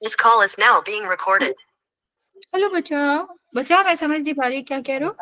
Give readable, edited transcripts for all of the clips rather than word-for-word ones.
This call is now being recorded. Hello बच्चा बच्चा मैं समझ नहीं पा रही क्या कह रहे हो।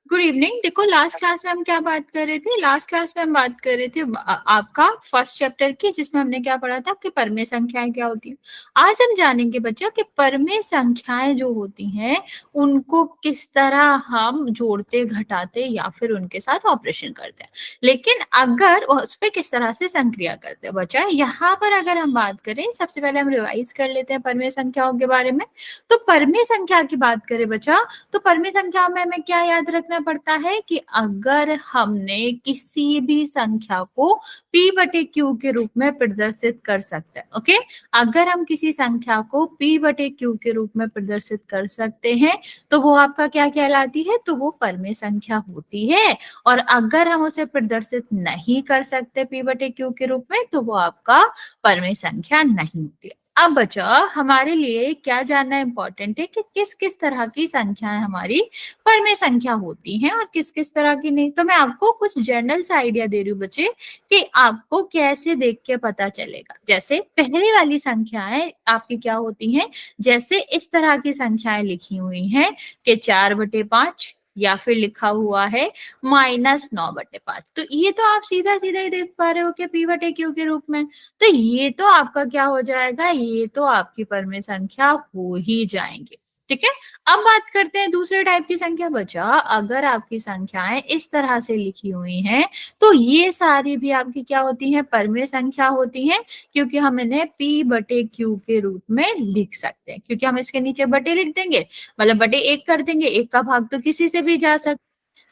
Good evening. देखो लास्ट क्लास में हम क्या बात कर रहे थे, लास्ट क्लास में हम बात कर रहे थे आपका फर्स्ट चैप्टर की, जिसमें हमने क्या पढ़ा था कि परमेय संख्याएं क्या होती हैं। आज हम जानेंगे बच्चों कि परमेय संख्याएं जो होती हैं उनको किस तरह हम जोड़ते घटाते या फिर उनके साथ ऑपरेशन करते हैं, लेकिन अगर उस पर किस तरह से संक्रिया करते हैं। बच्चा यहाँ पर अगर हम बात करें, सबसे पहले हम रिवाइज कर लेते हैं परमेय संख्याओं के बारे में। तो परमेय संख्या की बात करें बच्चा, तो परमेय संख्या में हमें क्या याद रखना पड़ता है कि अगर हमने किसी भी संख्या को p बटे q के रूप में प्रदर्शित कर सकते हैं। ओके, अगर हम किसी संख्या को p बटे q के रूप में प्रदर्शित कर सकते हैं तो वो आपका क्या कहलाती है, तो वो परमेय संख्या होती है। और अगर हम उसे प्रदर्शित नहीं कर सकते p बटे q के रूप में तो वो आपका परमेय संख्या नहीं होती है। अब बच्चा हमारे लिए क्या जानना इम्पोर्टेंट है कि किस किस तरह की संख्याएं हमारी परमेय संख्या होती हैं और किस किस तरह की नहीं। तो मैं आपको कुछ जनरल सा आइडिया दे रही हूँ बच्चे कि आपको कैसे देख के पता चलेगा। जैसे पहले वाली संख्याएं आपकी क्या होती हैं, जैसे इस तरह की संख्याएं लिखी हुई हैं कि 4/5 या फिर लिखा हुआ है -9/5। तो ये तो आप सीधा सीधा ही देख पा रहे हो कि p बटे q के रूप में। तो ये तो आपका क्या हो जाएगा, ये तो आपकी परमेय संख्या हो ही जाएंगे। ठीक है, अब बात करते हैं दूसरे टाइप की संख्या। बचा अगर आपकी संख्याएं इस तरह से लिखी हुई हैं तो ये सारी भी आपकी क्या होती हैं, परमेय संख्या होती हैं, क्योंकि हम इन्हें p बटे q के रूप में लिख सकते हैं। क्योंकि हम इसके नीचे बटे लिख देंगे, मतलब बटे 1 कर देंगे, 1 का भाग तो किसी से भी जा सकता,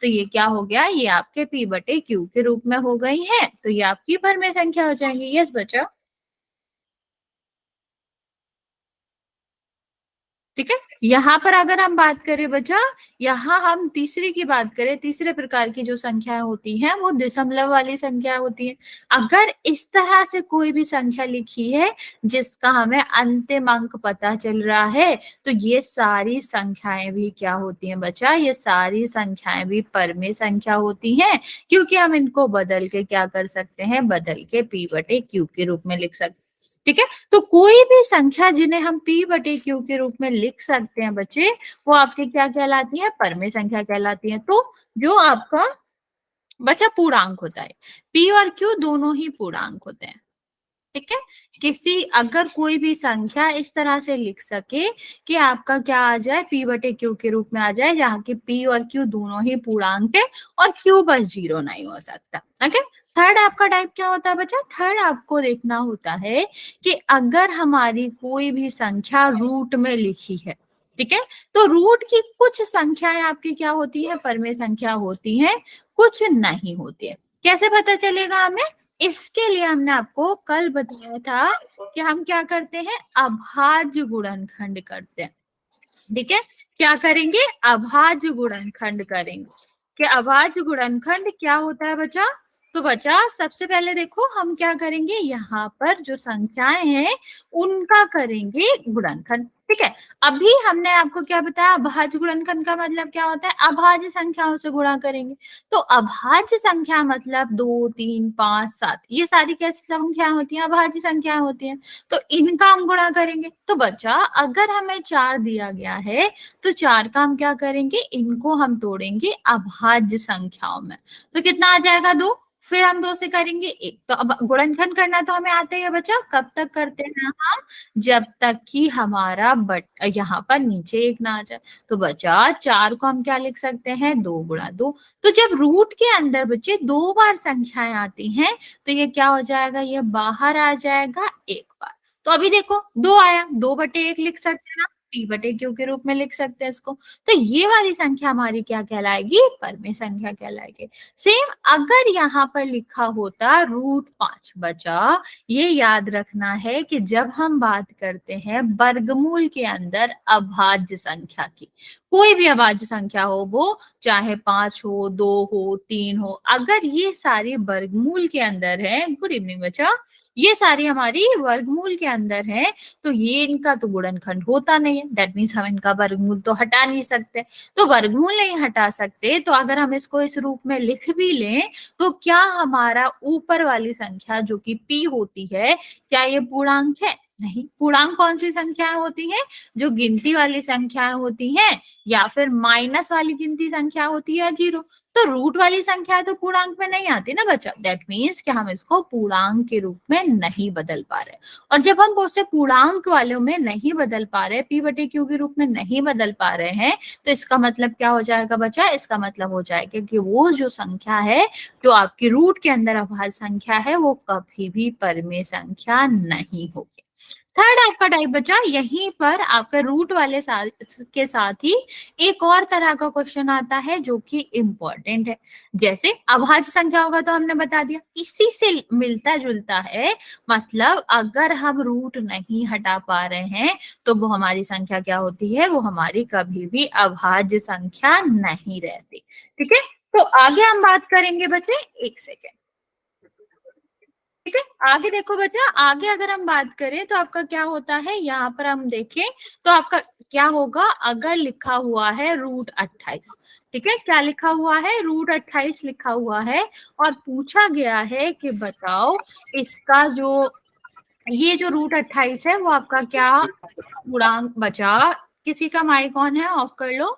तो ये क्या हो गया, ये आपके p बटे q के रूप में हो गई है। तो ये आपकी परमेय संख्या हो जाएंगी। यस बच्चा, ठीक है। यहाँ पर अगर हम बात करें बच्चा, यहाँ हम तीसरी की बात करें, तीसरे प्रकार की जो संख्याएं होती हैं वो दशमलव वाली संख्या होती है। अगर इस तरह से कोई भी संख्या लिखी है जिसका हमें अंतिम अंक पता चल रहा है तो ये सारी संख्याएं भी क्या होती हैं बच्चा, ये सारी संख्याएं भी परमेय संख्या होती हैं, क्योंकि हम इनको बदल के क्या कर सकते हैं, बदल के p बटे q के रूप में लिख सकते हैं। ठीक है, तो कोई भी संख्या जिन्हें हम p बटे q के रूप में लिख सकते हैं बच्चे, वो आपकी क्या कहलाती है, परमेय संख्या कहलाती है। तो जो आपका बच्चा पूर्णांक होता है, p और q दोनों ही पूर्णांक होते हैं। ठीक है, किसी अगर कोई भी संख्या इस तरह से लिख सके कि आपका क्या आ जाए, p बटे q के रूप में आ जाए, जहाँ की p और q दोनों ही पूर्णांक है और q बस 0 नहीं हो सकता। ओके, थर्ड आपका टाइप क्या होता है बच्चा, थर्ड आपको देखना होता है कि अगर हमारी कोई भी संख्या रूट में लिखी है, ठीक है, तो रूट की कुछ संख्याएं आपकी क्या होती है, परमेय संख्या होती है, कुछ नहीं होती है। कैसे पता चलेगा हमें, इसके लिए हमने आपको कल बताया था कि हम क्या करते हैं, अभाज्य गुणनखंड करते हैं। ठीक है, क्या करेंगे, अभाज्य गुणनखंड करेंगे। कि अभाज्य गुणनखंड क्या होता है बच्चा, तो बच्चा सबसे पहले देखो हम क्या करेंगे, यहाँ पर जो संख्याएं हैं उनका करेंगे गुणनखंड। ठीक है, अभी हमने आपको क्या बताया, अभाज्य गुणनखंड का मतलब क्या होता है, अभाज्य संख्याओं से गुणा करेंगे। तो अभाज्य संख्या मतलब 2, 3, 5, 7, ये सारी कैसी संख्या होती हैं, अभाज्य संख्या होती हैं। तो इनका हम गुणा करेंगे। तो बच्चा अगर हमें 4 दिया गया है तो 4 का हम क्या करेंगे, इनको हम तोड़ेंगे अभाज्य संख्याओं में, तो कितना आ जाएगा, 2। फिर हम 2 से करेंगे 1। तो अब गुणनखंड करना तो हमें आता ही है बच्चा, कब तक करते हैं हम, जब तक कि हमारा बट यहाँ पर नीचे 1 ना आ जाए। तो बच्चा 4 को हम क्या लिख सकते हैं, 2 गुणा 2। तो जब रूट के अंदर बच्चे 2 बार संख्याएं आती हैं तो ये क्या हो जाएगा, ये बाहर आ जाएगा 1 बार। तो अभी देखो 2 आया, 2 बटे 1 लिख सकते हैं ना, p बटे q के रूप में लिख सकते हैं इसको। तो ये वाली संख्या हमारी क्या कहलाएगी, परमेय संख्या कहलाएगी। सेम अगर यहाँ पर लिखा होता √5, बचा ये याद रखना है कि जब हम बात करते हैं वर्गमूल के अंदर अभाज्य संख्या की, कोई भी अभाज्य संख्या हो, वो चाहे 5 हो, 2 हो, 3 हो, अगर ये सारी वर्गमूल के अंदर है, गुड इवनिंग बच्चा, ये सारी हमारी वर्गमूल के अंदर है, तो ये इनका तो गुणनखंड होता नहीं है। दैट मीन्स हम इनका वर्गमूल तो हटा नहीं सकते। तो वर्गमूल नहीं हटा सकते तो अगर हम इसको इस रूप में लिख भी लें तो क्या हमारा ऊपर वाली संख्या जो कि p होती है, क्या ये पूर्णांक है, नहीं। पूर्णांक कौन सी संख्याएं होती हैं? जो गिनती वाली संख्याएं होती हैं, या फिर माइनस वाली गिनती संख्या होती है, जीरो। तो रूट वाली संख्या तो पूर्णांक में नहीं आती ना बच्चा। दैट मीन्स कि हम इसको पूर्णांक के रूप में नहीं बदल पा रहे। और जब हम उसे पूर्णांक वालों में नहीं बदल पा रहे, पी बटे क्यू के रूप में नहीं बदल पा रहे हैं, तो इसका मतलब क्या हो जाएगा बच्चा? इसका मतलब हो जाएगा कि वो जो संख्या है, जो आपकी रूट के अंदर अभाज्य संख्या है, वो कभी भी परमेय संख्या नहीं होगी। थर्ड आपका टाइप बचा, यहीं पर आपके रूट वाले के साथ ही एक और तरह का क्वेश्चन आता है जो कि इंपॉर्टेंट है। जैसे अभाज्य संख्या होगा तो हमने बता दिया, इसी से मिलता जुलता है। मतलब अगर हम रूट नहीं हटा पा रहे हैं तो वो हमारी संख्या क्या होती है? वो हमारी कभी भी अभाज्य संख्या नहीं रहती। ठीक है, तो आगे हम बात करेंगे बच्चे, एक सेकेंड। ठीक है, आगे देखो बच्चा, आगे अगर हम बात करें तो आपका क्या होता है, यहाँ पर हम देखें तो आपका क्या होगा? अगर लिखा हुआ है √28, ठीक है, क्या लिखा हुआ है? √28 लिखा हुआ है, और पूछा गया है कि बताओ इसका जो ये जो √28 है वो आपका क्या पूर्णांक बचा? किसी का माइक ऑन है? ऑफ कर लो।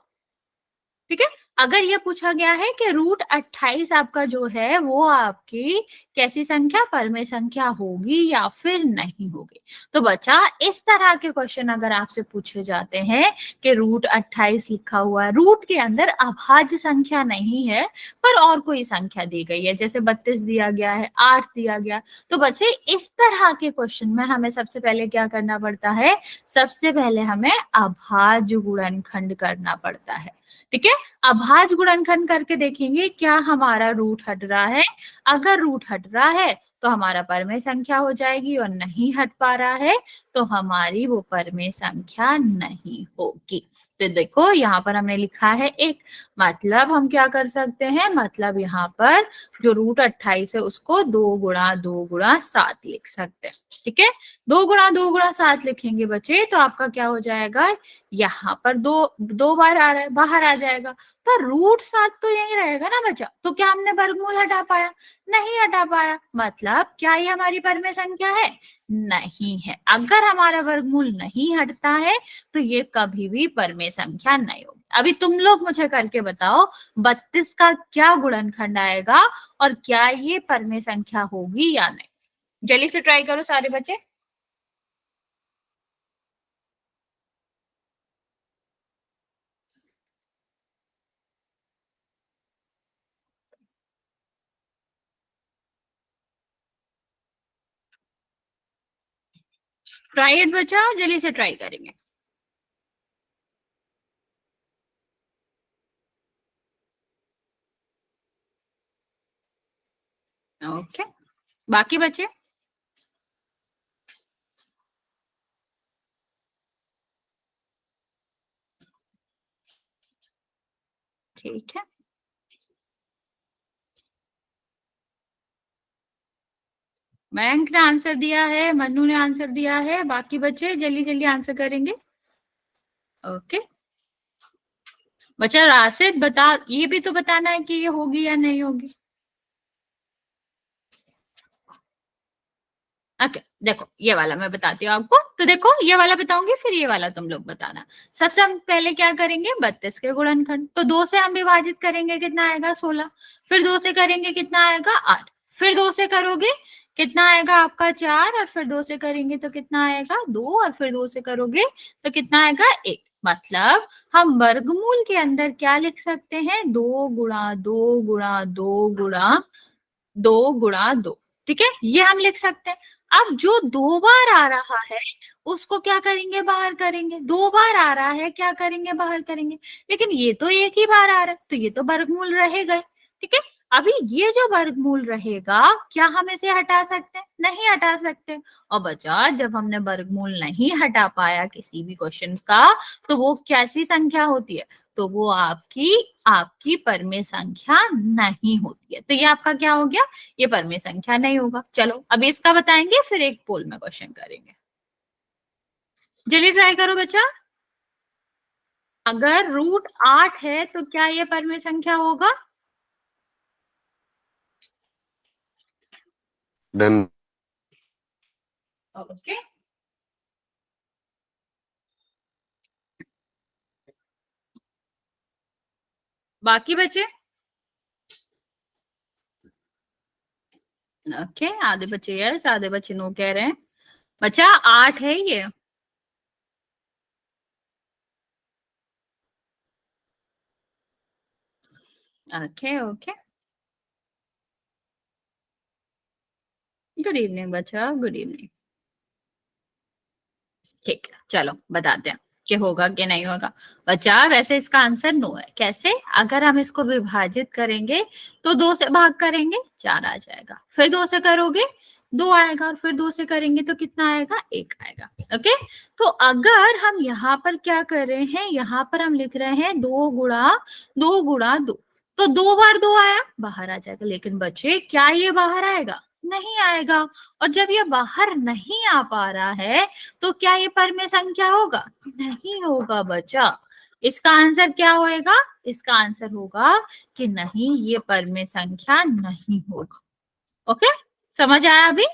ठीक है, अगर ये पूछा गया है कि √28 आपका जो है वो आपकी कैसी संख्या? परमेय संख्या होगी या फिर नहीं होगी? तो बच्चा, इस तरह के क्वेश्चन अगर आपसे पूछे जाते हैं कि √28 लिखा हुआ है, रूट के अंदर अभाज्य संख्या नहीं है पर और कोई संख्या दी गई है, जैसे 32 दिया गया है, 8 दिया गया, तो बच्चे इस तरह के क्वेश्चन में हमें सबसे पहले क्या करना पड़ता है? सबसे पहले हमें अभाज्य गुणनखंड करना पड़ता है। ठीक है, अभाज्य गुणनखंड करके देखेंगे क्या हमारा रूट हट रहा है। अगर रूट हट रहा है तो हमारा परमेय संख्या हो जाएगी, और नहीं हट पा रहा है तो हमारी वो परमेय संख्या नहीं होगी। तो देखो यहाँ पर हमने लिखा है एक, मतलब हम क्या कर सकते हैं? मतलब यहाँ पर जो √28 है उसको 2 गुणा 2 गुणा 7 लिख सकते हैं। ठीक है, 2 गुणा 2 गुणा 7 लिखेंगे बच्चे तो आपका क्या हो जाएगा? यहाँ पर दो बार आ रहा है, बाहर आ जाएगा, पर √7 तो यही रहेगा ना बच्चा। तो क्या हमने वर्गमूल हटा पाया? नहीं हटा पाया। मतलब क्या ये हमारी परमेय संख्या है? नहीं है। अगर हमारा वर्गमूल नहीं हटता है तो ये कभी भी परमेय संख्या नहीं होगी। अभी तुम लोग मुझे करके बताओ 32 का क्या गुणनखंड आएगा और क्या ये परमेय संख्या होगी या नहीं? जल्दी से ट्राई करो सारे बच्चे। ट्राई इट बच्चा, जल्दी से ट्राई करेंगे। ओके, बाकी बच्चे? ठीक है, मयंक ने आंसर दिया है, मनु ने आंसर दिया है, बाकी बच्चे जल्दी जल्दी आंसर करेंगे। ओके बच्चा, राशिद बता, ये भी तो बताना है कि ये होगी या नहीं होगी। ओके देखो, ये वाला मैं बताती हूँ आपको। तो देखो, ये वाला बताऊंगी फिर ये वाला तुम लोग बताना। सबसे हम पहले क्या करेंगे? 32 के गुणनखंड, तो 2 से हम विभाजित करेंगे, कितना आएगा? 16। फिर 2 से करेंगे, कितना आएगा? 8। फिर 2 से करोगे, कितना आएगा आपका? 4। और फिर 2 से करेंगे तो कितना आएगा? 2। और फिर 2 से करोगे तो कितना आएगा? 1। मतलब हम वर्गमूल के अंदर क्या लिख सकते हैं? 2 गुणा 2 गुणा 2 गुणा 2 गुणा 2। ठीक है, ये हम लिख सकते हैं। अब जो 2 बार आ रहा है उसको क्या करेंगे? बाहर करेंगे। 2 बार आ रहा है, क्या करेंगे? बाहर करेंगे। लेकिन ये तो एक ही बार आ रहा है तो ये तो वर्गमूल रहेगा। ठीक है, अभी ये जो वर्गमूल रहेगा, क्या हम इसे हटा सकते हैं? नहीं हटा सकते। और बचा, जब हमने वर्गमूल नहीं हटा पाया किसी भी क्वेश्चन का, तो वो कैसी संख्या होती है? तो वो आपकी आपकी परमेय संख्या नहीं होती है। तो ये आपका क्या हो गया? ये परमेय संख्या नहीं होगा। चलो अभी इसका बताएंगे, फिर एक पोल में क्वेश्चन करेंगे। जल्दी ट्राई करो बच्चा। अगर √8 है तो क्या ये परमेय संख्या होगा? डन। ओके, बाकी बचे? ओके, आधे बच्चे यस, आधे बच्चे नो कह रहे हैं। बच्चा 8 है ये। ओके ओके, गुड इवनिंग बच्चा, गुड इवनिंग। ठीक है, चलो बताते हैं कि होगा कि नहीं होगा। बच्चा वैसे इसका आंसर नो है। कैसे? अगर हम इसको विभाजित करेंगे तो 2 से भाग करेंगे 4 आ जाएगा, फिर 2 से करोगे 2 आएगा, और फिर 2 से करेंगे तो कितना आएगा? 1 आएगा। ओके, तो अगर हम यहाँ पर क्या कर रहे हैं, यहाँ पर हम लिख रहे हैं 2 गुणा 2, तो 2 बार 2 आया, बाहर आ जाएगा। लेकिन बच्चे क्या ये बाहर आएगा? नहीं आएगा। और जब ये बाहर नहीं आ पा रहा है तो क्या ये परमेय संख्या होगा? नहीं होगा बच्चा। इसका आंसर क्या होएगा? इसका आंसर होगा कि नहीं, ये परमेय संख्या नहीं होगा। ओके, समझ आया अभी?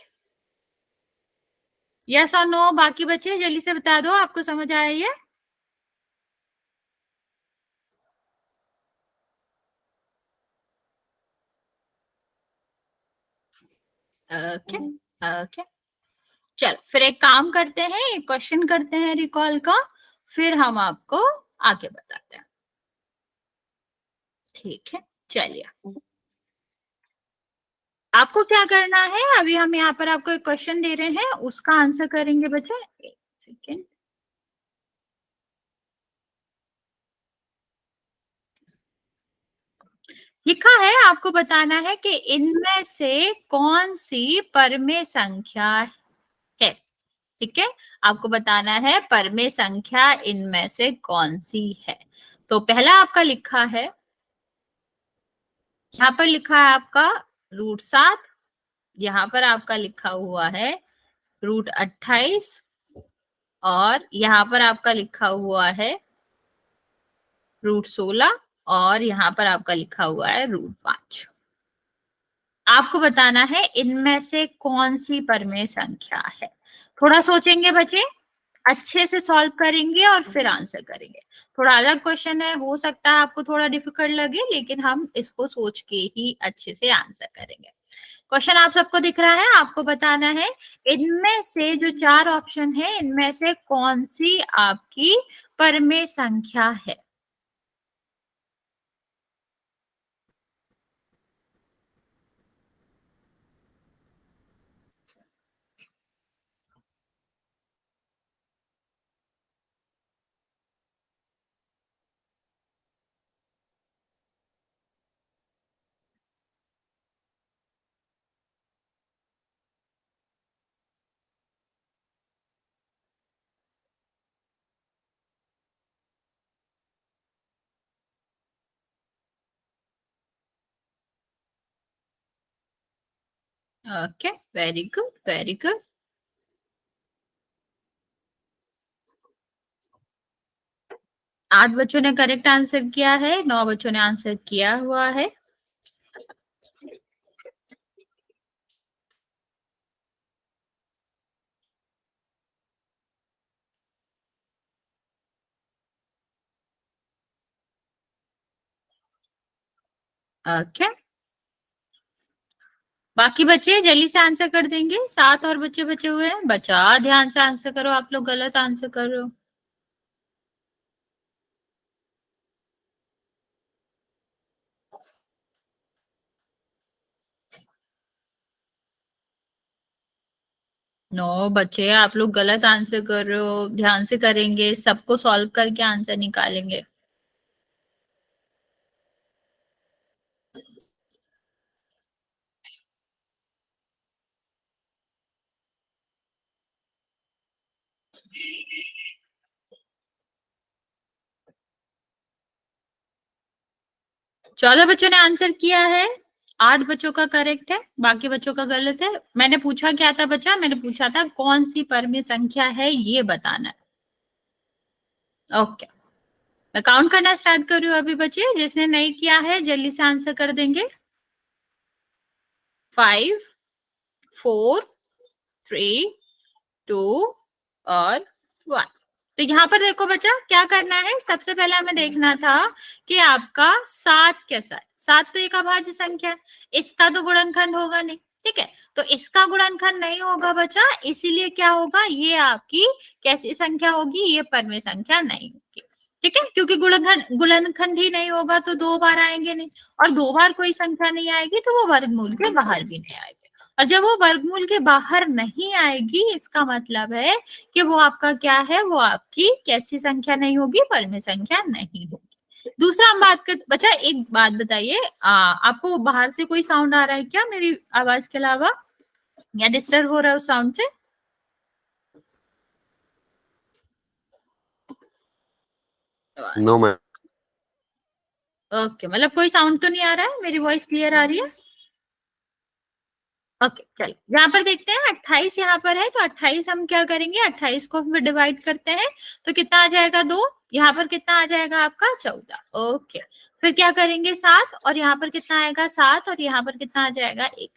यस और नो? बाकी बच्चे जल्दी से बता दो, आपको समझ आया ये? ओके ओके, चलो फिर एक काम करते हैं, एक क्वेश्चन करते हैं रिकॉल का, फिर हम आपको आगे बताते हैं। ठीक है, चलिए। आपको क्या करना है, अभी हम यहाँ पर आपको एक क्वेश्चन दे रहे हैं, उसका आंसर करेंगे बच्चे। एक सेकेंड। लिखा है, आपको बताना है कि इनमें से कौन सी परमेय संख्या है। ठीक है, आपको बताना है परमेय संख्या इनमें से कौन सी है। तो पहला आपका लिखा है, यहाँ पर लिखा है आपका √7, यहाँ पर आपका लिखा हुआ है √28, और यहाँ पर आपका लिखा हुआ है √16, और यहाँ पर आपका लिखा हुआ है √5। आपको बताना है इनमें से कौन सी परमेय संख्या है। थोड़ा सोचेंगे बच्चे, अच्छे से सॉल्व करेंगे और फिर आंसर करेंगे। थोड़ा अलग क्वेश्चन है, हो सकता है आपको थोड़ा डिफिकल्ट लगे, लेकिन हम इसको सोच के ही अच्छे से आंसर करेंगे। क्वेश्चन आप सबको दिख रहा है, आपको बताना है इनमें से जो 4 ऑप्शन है, इनमें से कौन सी आपकी परमेय संख्या है। Okay, very good very good. 8 बच्चों ने करेक्ट आंसर किया है, 9 बच्चों ने आंसर किया हुआ है। ओके, बाकी बच्चे जल्दी से आंसर कर देंगे। 7 और बच्चे बचे हुए हैं। बच्चा ध्यान से आंसर करो, आप लोग गलत आंसर कर रहे हो। नो बच्चे, आप लोग गलत आंसर कर रहे हो। ध्यान से करेंगे, सबको सॉल्व करके आंसर निकालेंगे। चौदह बच्चों ने आंसर किया है, 8 बच्चों का करेक्ट है, बाकी बच्चों का गलत है। मैंने पूछा क्या था बच्चा? मैंने पूछा था कौन सी परमीय संख्या है, ये बताना है। ओके, मैं काउंट करना स्टार्ट कर रही हूँ अभी बच्चे, जिसने नहीं किया है जल्दी से आंसर कर देंगे। 5, 4, 3, 2 और 1। तो यहाँ पर देखो बच्चा क्या करना है, सबसे पहले हमें देखना था कि आपका 7 कैसा है। 7 तो एक अभाज्य संख्या है, इसका तो गुणनखंड होगा नहीं, ठीक है। तो इसका गुणनखंड नहीं होगा बच्चा, इसीलिए क्या होगा, ये आपकी कैसी संख्या होगी, ये परमेय संख्या नहीं होगी, ठीक है। क्योंकि गुणनखंड ही नहीं होगा तो 2 बार आएंगे नहीं, और 2 बार कोई संख्या नहीं आएगी तो वो वर्गमूल के बाहर भी नहीं आएगी। और जब वो वर्गमूल के बाहर नहीं आएगी, इसका मतलब है कि वो आपका क्या है, वो आपकी कैसी संख्या नहीं होगी, परमेय संख्या नहीं होगी। दूसरा हम बात कर, बच्चा एक बात बताइए, आपको बाहर से कोई साउंड आ रहा है क्या मेरी आवाज के अलावा, या डिस्टर्ब हो रहा है उस साउंड से? No ma'am. ओके, मतलब कोई साउंड तो नहीं आ रहा है, मेरी वॉइस क्लियर आ रही है? ओके चलो, यहाँ पर देखते हैं 28 यहाँ पर है, तो 28 हम क्या करेंगे, 28 को फिर डिवाइड करते हैं तो कितना आ जाएगा 2, यहाँ पर कितना आ जाएगा आपका 14। ओके, फिर क्या करेंगे 7, और यहाँ पर कितना आएगा 7, और यहाँ पर कितना आ जाएगा 1,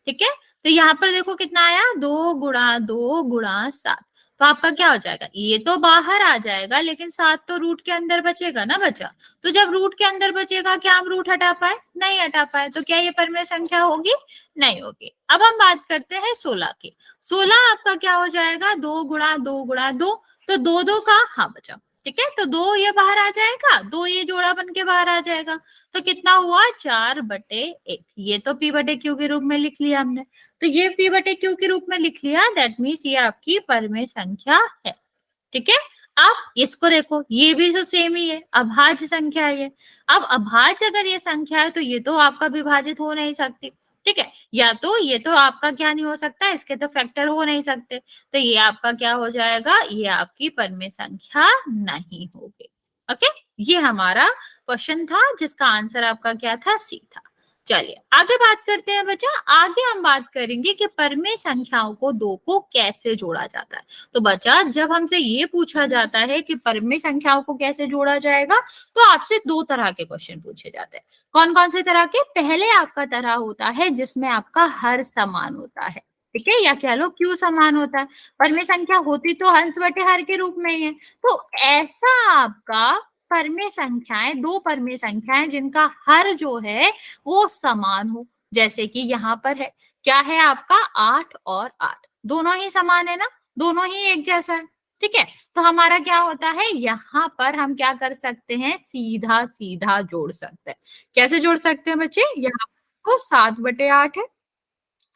ठीक है। तो यहाँ पर देखो कितना आया, 2 गुणा 2 गुणा 7, तो आपका क्या हो जाएगा, ये तो बाहर आ जाएगा लेकिन 7 तो रूट के अंदर बचेगा ना बच्चा। तो जब रूट के अंदर बचेगा, क्या हम रूट हटा पाए, नहीं हटा पाए, तो क्या ये परमेय संख्या होगी, नहीं होगी। अब हम बात करते हैं 16 की। 16 आपका क्या हो जाएगा, 2 गुणा 2 गुणा 2, तो 2 2 का, हाँ बचा, ठीक है। तो 2 ये बाहर आ जाएगा, 2 ये जोड़ा बन के बाहर आ जाएगा, तो कितना हुआ 4/1। ये तो p बटे क्यू के रूप में लिख लिया हमने, तो ये p बटे क्यू के रूप में लिख लिया, दैट मीन्स ये आपकी परमेय संख्या है, ठीक है। अब इसको देखो, ये भी तो सेम ही है, अभाज्य संख्या है ये। अब अभाज्य अगर ये संख्या है तो ये तो आपका विभाजित हो नहीं सकती, ठीक है। या तो ये तो आपका क्या नहीं हो सकता, इसके तो फैक्टर हो नहीं सकते, तो ये आपका क्या हो जाएगा, ये आपकी परमेय संख्या नहीं होगी। ओके, ये हमारा क्वेश्चन था जिसका आंसर आपका क्या था, सी था। चलिए आगे बात करते हैं बच्चा, आगे हम बात करेंगे कि परमेय संख्याओं को 2 को कैसे जोड़ा जाता है। तो बच्चा जब हमसे ये पूछा जाता है कि परमेय संख्याओं को कैसे जोड़ा जाएगा, तो आपसे 2 तरह के क्वेश्चन पूछे जाते हैं। कौन कौन से तरह के, पहले आपका तरह होता है जिसमें आपका हर समान होता है, ठीक है, या कह लो क्यू समान होता है। परमेय संख्या होती तो हंस बटे हर के रूप में ही है, तो ऐसा आपका परमेय संख्याएं, 2 परमेय संख्याएं जिनका हर जो है वो समान हो, जैसे कि यहाँ पर है, क्या है आपका 8 और 8, दोनों ही समान है ना, दोनों ही एक जैसा है, ठीक है। तो हमारा क्या होता है, यहाँ पर हम क्या कर सकते हैं, सीधा सीधा जोड़ सकते हैं। कैसे जोड़ सकते हैं बच्चे, यहाँ पर 7/8 है,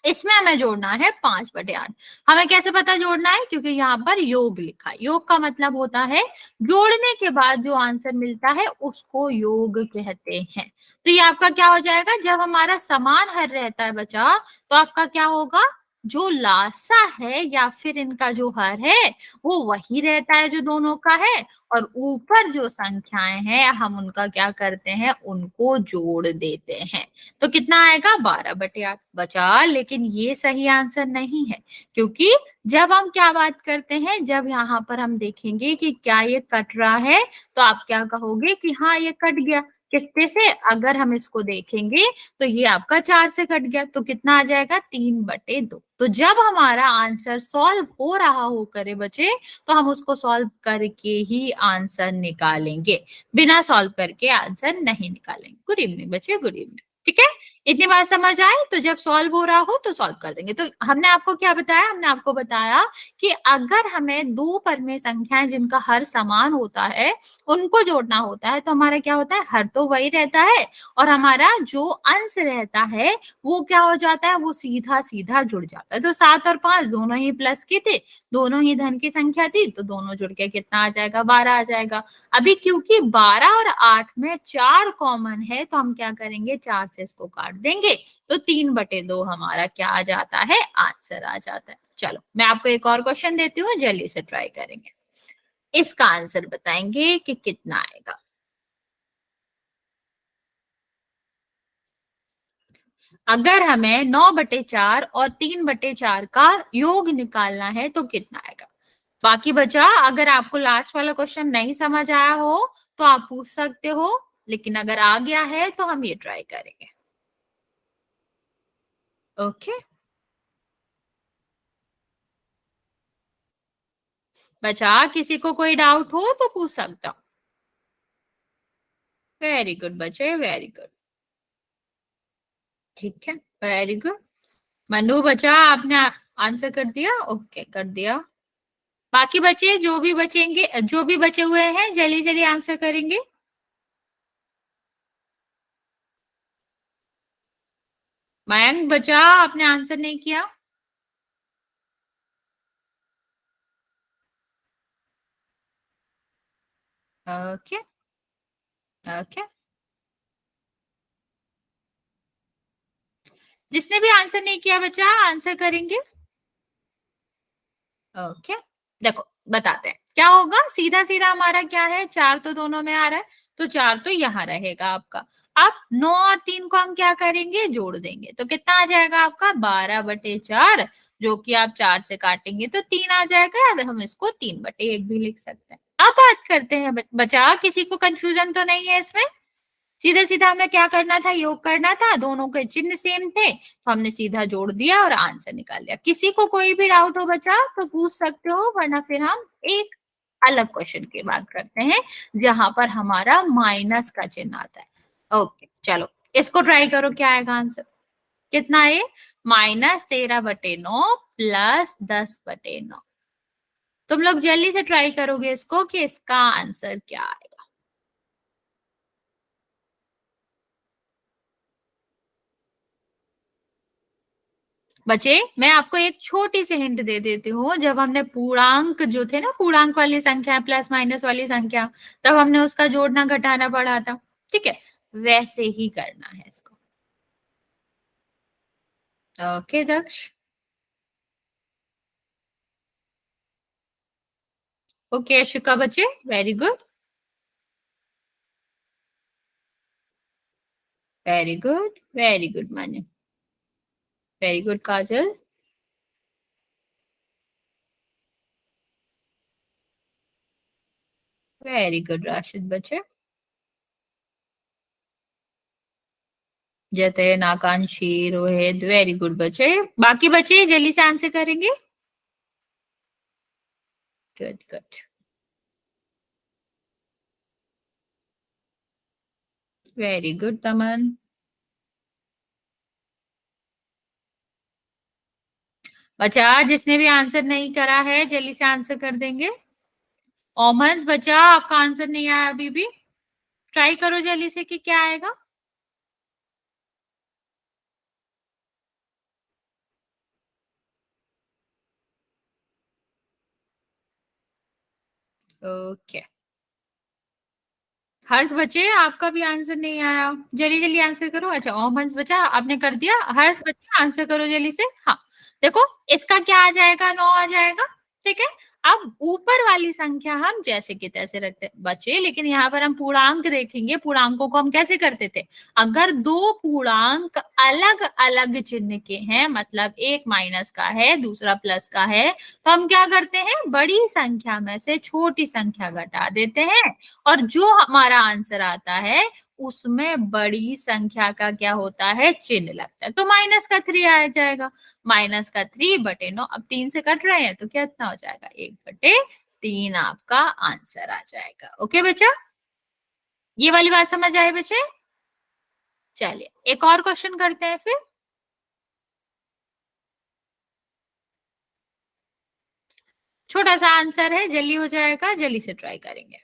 इसमें हमें जोड़ना है 5/8। हमें कैसे पता जोड़ना है, क्योंकि यहाँ पर योग लिखा है, योग का मतलब होता है जोड़ने के बाद जो आंसर मिलता है उसको योग कहते हैं। तो ये आपका क्या हो जाएगा, जब हमारा समान हर रहता है बच्चा, तो आपका क्या होगा, जो लासा है या फिर इनका जो हर है वो वही रहता है जो दोनों का है, और ऊपर जो संख्याएं हैं हम उनका क्या करते हैं, उनको जोड़ देते हैं। तो कितना आएगा, 12/8 बचा। लेकिन ये सही आंसर नहीं है, क्योंकि जब हम क्या बात करते हैं, जब यहाँ पर हम देखेंगे कि क्या ये कट रहा है, तो आप क्या कहोगे कि हाँ ये कट गया, कितने से, अगर हम इसको देखेंगे तो ये आपका 4 से कट गया, तो कितना आ जाएगा, 3/2। तो जब हमारा आंसर सॉल्व हो रहा हो करे बच्चे, तो हम उसको सॉल्व करके ही आंसर निकालेंगे, बिना सॉल्व करके आंसर नहीं निकालेंगे। गुड इवनिंग बच्चे, गुड इवनिंग, ठीक है। इतनी बात समझ आए, तो जब सॉल्व हो रहा हो तो सॉल्व कर देंगे। तो हमने आपको क्या बताया, हमने आपको बताया कि अगर हमें 2 परमेय संख्याएं जिनका हर समान होता है उनको जोड़ना होता है, तो हमारा क्या होता है, हर तो वही रहता है, और हमारा जो अंश रहता है वो क्या हो जाता है, वो सीधा सीधा जुड़ जाता है। तो 7 और 5 दोनों ही प्लस के थे, दोनों ही धन की संख्या थी, तो दोनों जुड़ के कितना आ जाएगा, 12 आ जाएगा। अभी क्योंकि 12 और 8 में 4 कॉमन है, तो हम क्या करेंगे, 4 से इसको काट देंगे, तो 3/2 हमारा क्या आ जाता है, आंसर आ जाता है। चलो मैं आपको एक और क्वेश्चन देती हूँ, जल्दी से ट्राई करेंगे, इसका आंसर बताएंगे कि कितना आएगा। अगर हमें 9/4 और 3/4 का योग निकालना है तो कितना आएगा। बाकी बचा, अगर आपको लास्ट वाला क्वेश्चन नहीं समझ आया हो तो आप पूछ सकते हो, लेकिन अगर आ गया है तो हम ये ट्राई करेंगे। ओके, बच्चा किसी को कोई डाउट हो तो पूछ सकता हूँ। वेरी गुड बच्चे, वेरी गुड। ठीक है, वेरी गुड। मनु बच्चा आपने आंसर कर दिया? ओके, कर दिया। बाकी बच्चे जो भी बचेंगे, जो भी बचे हुए हैं, जल्दी जल्दी आंसर करेंगे। मयंक बच्चा आपने आंसर नहीं किया? Okay okay. जिसने भी आंसर नहीं किया बच्चा, आंसर करेंगे। ओके, देखो बताते हैं क्या होगा। सीधा सीधा हमारा क्या है, 4 तो दोनों में आ रहा है, तो 4 तो यहाँ रहेगा आपका। अब 9 और 3 को हम क्या करेंगे, जोड़ देंगे, तो कितना आ जाएगा आपका 12/4, जो कि आप 4 से काटेंगे तो 3 आ जाएगा, या हम इसको 3/1 भी लिख सकते हैं। अब बात करते हैं बचा, किसी को कंफ्यूजन तो नहीं है इसमें? सीधा सीधा हमें क्या करना था, योग करना था, दोनों के चिन्ह सेम थे, तो हमने सीधा जोड़ दिया और आंसर निकाल लिया। किसी को कोई भी डाउट हो बच्चा तो पूछ सकते हो, वरना फिर हम एक अलग क्वेश्चन की बात करते हैं जहां पर हमारा माइनस का चिन्ह आता है। ओके चलो, इसको ट्राई करो, क्या आएगा आंसर? कितना है? -13/9 प्लस 10/9। तुम लोग जल्दी से ट्राई करोगे इसको कि इसका आंसर क्या आएगा। बच्चे मैं आपको एक छोटी सी हिंट दे देती हूँ। जब हमने पूर्णांक जो थे ना, पूर्णांक वाली संख्या, प्लस माइनस वाली संख्या, तब हमने उसका जोड़ना घटाना पढ़ा था। ठीक है, वैसे ही करना है इसको। ओके दक्ष, ओके अशिका बच्चे, very good, very good, very good मान्य, वेरी गुड काजल, वेरी गुड राशिद बच्चे, जतिन, आकांक्षी, रोहित, वेरी गुड बच्चे। बाकी बच्चे जल्दी से आंसर करेंगे। गुड गुड, वेरी गुड तमन। बच्चा जिसने भी आंसर नहीं करा है जल्दी से आंसर कर देंगे। ओमन्स बच्चा आपका आंसर नहीं आया अभी भी, ट्राई करो जल्दी से कि क्या आएगा। ओके, हर्ष बच्चे आपका भी आंसर नहीं आया, जल्दी जल्दी आंसर करो। अच्छा ओमन्स बच्चा आपने कर दिया, हर्ष बच्चा आंसर करो जल्दी से। हाँ देखो, इसका क्या आ जाएगा, 9 आ जाएगा। ठीक है, अब ऊपर वाली संख्या हम जैसे कि तैसे रखते बच्चे, लेकिन यहाँ पर हम पूर्णांक देखेंगे। पूर्णांकों को हम कैसे करते थे, अगर दो पूर्णांक अलग अलग चिन्ह के हैं, मतलब एक माइनस का है दूसरा प्लस का है, तो हम क्या करते हैं, बड़ी संख्या में से छोटी संख्या घटा देते हैं, और जो हमारा आंसर आता है उसमें बड़ी संख्या का क्या होता है, चिन्ह लगता है। तो -3 आ जाएगा, -3/9। अब 3 से कट रहे हैं तो कितना हो जाएगा, 1/3 आपका आंसर आ जाएगा। ओके बच्चा, ये वाली बात समझ आए बच्चे? चलिए एक और क्वेश्चन करते हैं फिर। छोटा सा आंसर है, जल्दी हो जाएगा, जल्दी से ट्राई करेंगे।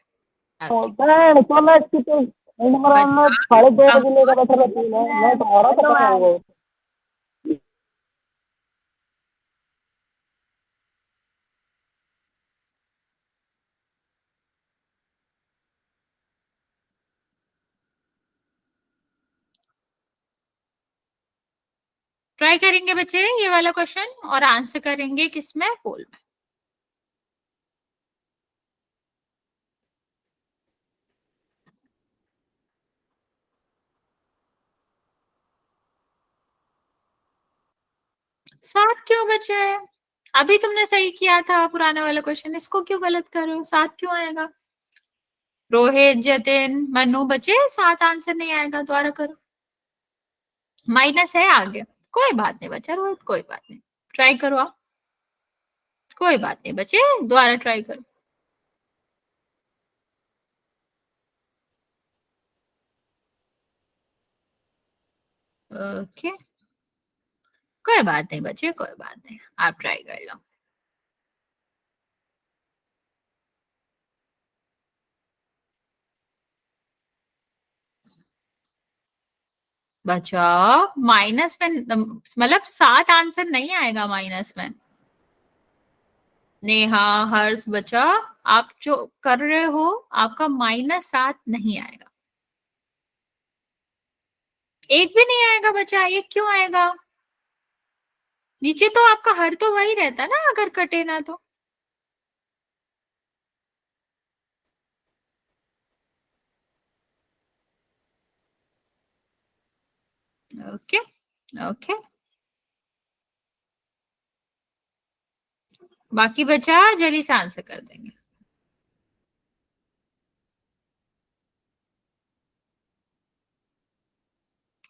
ट्राई करेंगे बच्चे ये वाला क्वेश्चन, और आंसर करेंगे किसमें, पोल में। सात क्यों बचे है? अभी तुमने सही किया था पुराने वाला क्वेश्चन, इसको क्यों गलत कर रहे हो? 7 क्यों आएगा? रोहित, जतिन, मनु बचे, 7 आंसर नहीं आएगा, दोबारा करो। माइनस है आगे, कोई बात नहीं बच्चा, रोहित कोई बात नहीं, ट्राई करो आप, कोई बात नहीं बच्चे, दोबारा ट्राई करो। ओके, कोई बात नहीं बच्चे, कोई बात नहीं, आप ट्राई कर लो। बच्चा माइनस में मतलब 7 आंसर नहीं आएगा माइनस में। नेहा, हर्ष, बच्चा आप जो कर रहे हो आपका -7 नहीं आएगा, एक भी नहीं आएगा बच्चा। एक क्यों आएगा? नीचे तो आपका हर तो वही रहता ना अगर कटे ना तो। ओके ओके, बाकी बच्चा जल्दी से आंसर कर देंगे।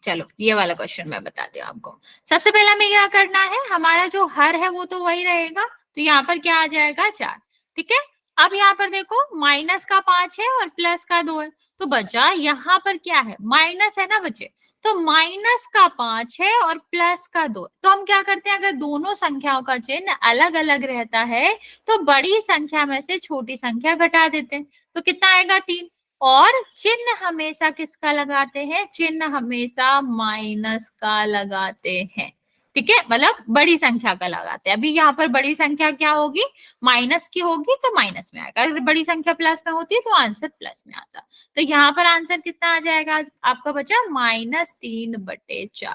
चलो ये वाला क्वेश्चन मैं बताती हूँ आपको। सबसे पहले हमें क्या करना है, हमारा जो हर है वो तो वही रहेगा, तो यहाँ पर क्या आ जाएगा 4। ठीक है, अब यहाँ पर देखो माइनस का 5 है और प्लस का 2 है, तो बचा यहाँ पर क्या है, माइनस है ना बच्चे, तो माइनस का 5 है और प्लस का 2। तो हम क्या करते हैं, अगर दोनों संख्याओं का चिन्ह अलग अलग रहता है तो बड़ी संख्या में से छोटी संख्या घटा देते हैं, तो कितना आएगा 3। और चिन्ह हमेशा किसका लगाते हैं, चिन्ह हमेशा माइनस का लगाते हैं। ठीक है, मतलब बड़ी संख्या का लगाते हैं। अभी यहाँ पर बड़ी संख्या क्या होगी, माइनस की होगी तो माइनस में आएगा, अगर बड़ी संख्या प्लस में होती तो आंसर प्लस में आता। तो यहाँ पर आंसर कितना आ जाएगा आपका बच्चा, -3/4।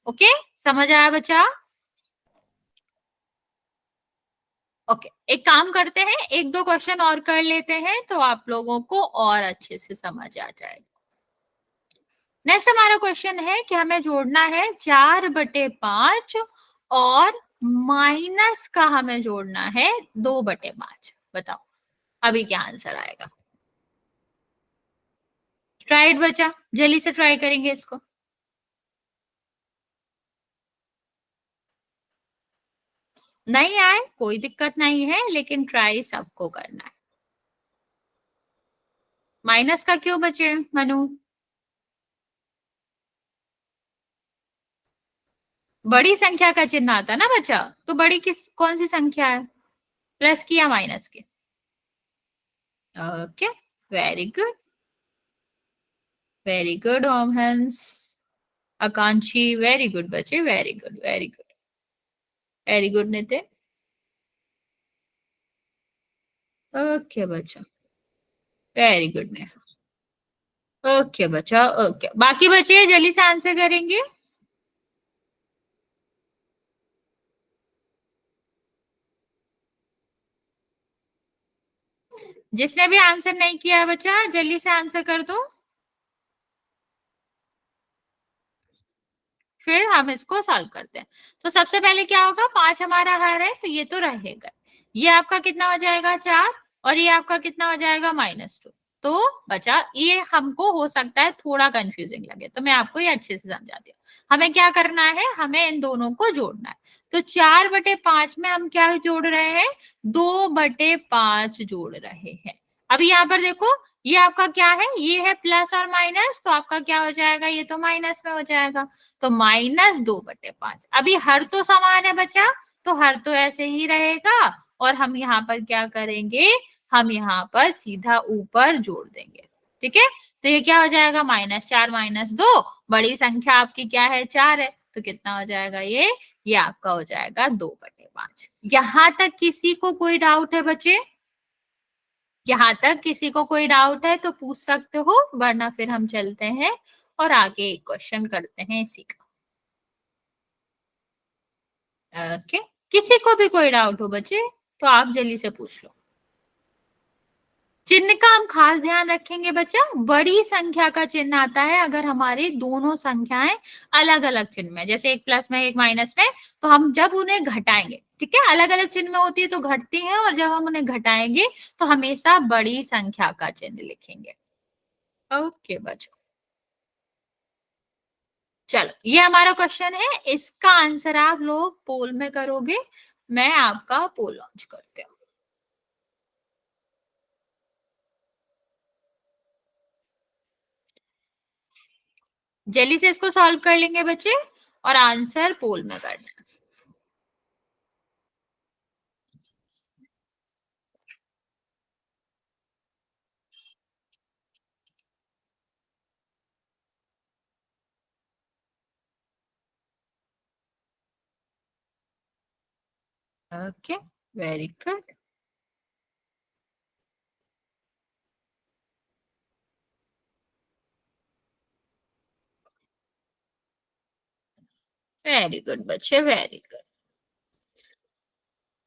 ओके, समझ आया बच्चा? ओके, एक काम करते हैं, एक दो क्वेश्चन और कर लेते हैं तो आप लोगों को और अच्छे से समझ आ जाएगा। नेक्स्ट हमारा क्वेश्चन है कि हमें जोड़ना है 4/5 और माइनस का हमें जोड़ना है 2/5। बताओ अभी क्या आंसर आएगा। ट्राई इट बच्चा, जल्दी से ट्राई करेंगे इसको। नहीं आए कोई दिक्कत नहीं है, लेकिन ट्राई सबको करना है। माइनस का क्यों बचे मनु? बड़ी संख्या का चिन्ह आता ना बच्चा, तो बड़ी किस कौन सी संख्या है, प्लस की या माइनस की? Okay, very good, very good Om Hans, Akankshi, very good बच्चे, very good very good very good Nitin. Okay बच्चा, वेरी गुड नेहा। ओके बच्चा, ओके बाकी बच्चे जल्दी से आंसर करेंगे। जिसने भी आंसर नहीं किया बच्चा जल्दी से आंसर कर दो, फिर हम इसको सॉल्व करते हैं। तो सबसे पहले क्या होगा, 5 हमारा हर है तो ये तो रहेगा, ये आपका कितना हो जाएगा 4, और ये आपका कितना हो जाएगा -2। तो बचा ये, हमको हो सकता है थोड़ा कंफ्यूजिंग लगे तो मैं आपको ये अच्छे से समझाती हूँ। हमें क्या करना है, हमें इन दोनों को जोड़ना है। तो 4/5 में हम क्या जोड़ रहे हैं, 2/5 जोड़ रहे हैं। अभी यहाँ पर देखो ये आपका क्या है, ये है प्लस और माइनस, तो आपका क्या हो जाएगा, ये तो माइनस में हो जाएगा, तो -2/5। अभी हर तो समान है बच्चा, तो हर तो ऐसे ही रहेगा, और हम यहाँ पर क्या करेंगे, हम यहाँ पर सीधा ऊपर जोड़ देंगे। ठीक है, तो ये क्या हो जाएगा, -4 -2, बड़ी संख्या आपकी क्या है 4 है, तो कितना हो जाएगा ये आपका हो जाएगा 2/5। यहाँ तक किसी को कोई डाउट है बच्चे? यहाँ तक किसी को कोई डाउट है तो पूछ सकते हो, वरना फिर हम चलते हैं और आगे एक क्वेश्चन करते हैं इसी का। ओके, किसी को भी कोई डाउट हो बच्चे तो आप जल्दी से पूछ लो। चिन्ह का हम खास ध्यान रखेंगे बच्चा, बड़ी संख्या का चिन्ह आता है अगर हमारी दोनों संख्याएं अलग अलग चिन्ह में, जैसे एक प्लस में एक माइनस में, तो हम जब उन्हें घटाएंगे, ठीक है, अलग अलग चिन्ह में होती है तो घटती है, और जब हम उन्हें घटाएंगे तो हमेशा बड़ी संख्या का चिन्ह लिखेंगे। ओके बच्चों, चलो ये हमारा क्वेश्चन है, इसका आंसर आप लोग पोल में करोगे। मैं आपका पोल लॉन्च करती हूँ। जल्दी से इसको सॉल्व कर लेंगे बच्चे और आंसर पोल में करना है। Okay, very good. Very good बच्चे, वेरी गुड।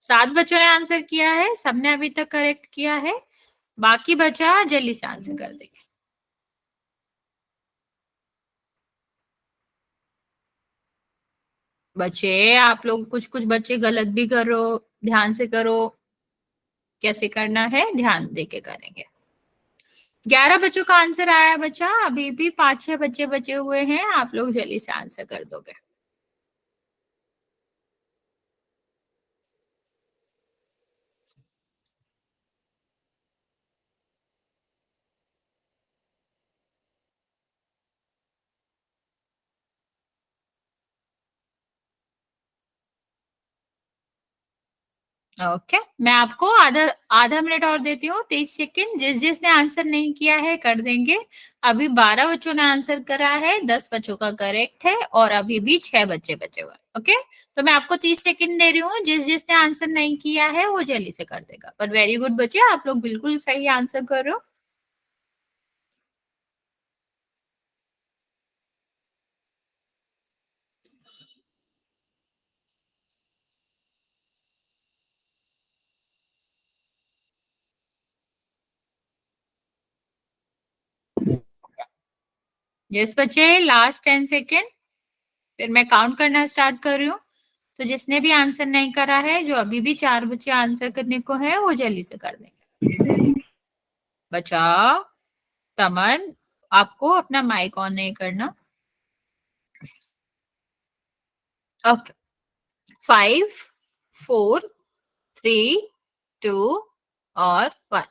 7 बच्चों ने आंसर किया है, सबने अभी तक करेक्ट किया है। बाकी बचा जल्दी से आंसर कर देंगे। बच्चे आप लोग कुछ कुछ बच्चे गलत भी करो, ध्यान से करो। कैसे करना है ध्यान देके करेंगे। 11 बच्चों का आंसर आया बच्चा, अभी भी 5-6 बच्चे बचे हुए हैं, आप लोग जल्दी से आंसर कर दोगे। ओके, मैं आपको आधा आधा मिनट और देती हूँ, 30 सेकेंड। जिसने आंसर नहीं किया है कर देंगे। अभी 12 बच्चों ने आंसर करा है, 10 बच्चों का करेक्ट है और अभी भी 6 बच्चे बचे हुए हैं। ओके, तो मैं आपको 30 सेकेंड दे रही हूँ, जिसने आंसर नहीं किया है वो जल्दी से कर देगा। पर वेरी गुड बच्चे, आप लोग बिल्कुल सही आंसर कर रहे हो। यस बच्चे, लास्ट 10 सेकेंड, फिर मैं काउंट करना स्टार्ट कर रही हूँ। तो जिसने भी आंसर नहीं करा है, जो अभी भी 4 बच्चे आंसर करने को है, वो जल्दी से कर देंगे। बचा तमन, आपको अपना माइक ऑन नहीं करना। ओके, 5, 4, 3, 2 और 1।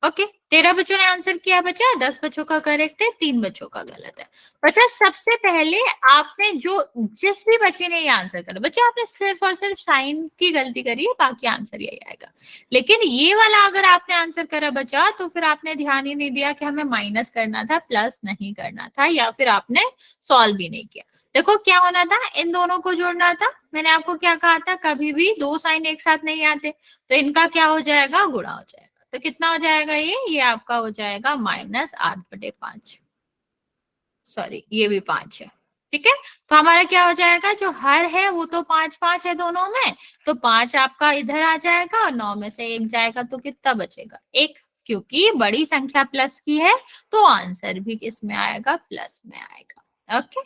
ओके, 13 बच्चों ने आंसर किया बच्चा, 10 बच्चों का करेक्ट है, 3 बच्चों का गलत है। बच्चा सबसे पहले आपने जिस भी बच्चे ने ये आंसर करा बच्चा, आपने सिर्फ और सिर्फ साइन की गलती करी है, बाकी आंसर यही आएगा। लेकिन ये वाला अगर आपने आंसर करा बच्चा, तो फिर आपने ध्यान ही नहीं दिया कि हमें माइनस करना था, प्लस नहीं करना था, या फिर आपने सॉल्व भी नहीं किया। देखो क्या होना था, इन दोनों को जोड़ना था। मैंने आपको क्या कहा था, कभी भी दो साइन एक साथ नहीं आते, तो इनका क्या हो जाएगा, गुणा हो जाएगा। तो कितना हो जाएगा, ये आपका हो जाएगा -8/5। सॉरी, ये भी 5 है। ठीक है, तो हमारा क्या हो जाएगा, जो हर है वो तो 5-5 है दोनों में, तो 5 आपका इधर आ जाएगा और 9 में से 1 जाएगा, तो कितना बचेगा, 1। क्योंकि बड़ी संख्या प्लस की है, तो आंसर भी किस में आएगा, प्लस में आएगा। ओके,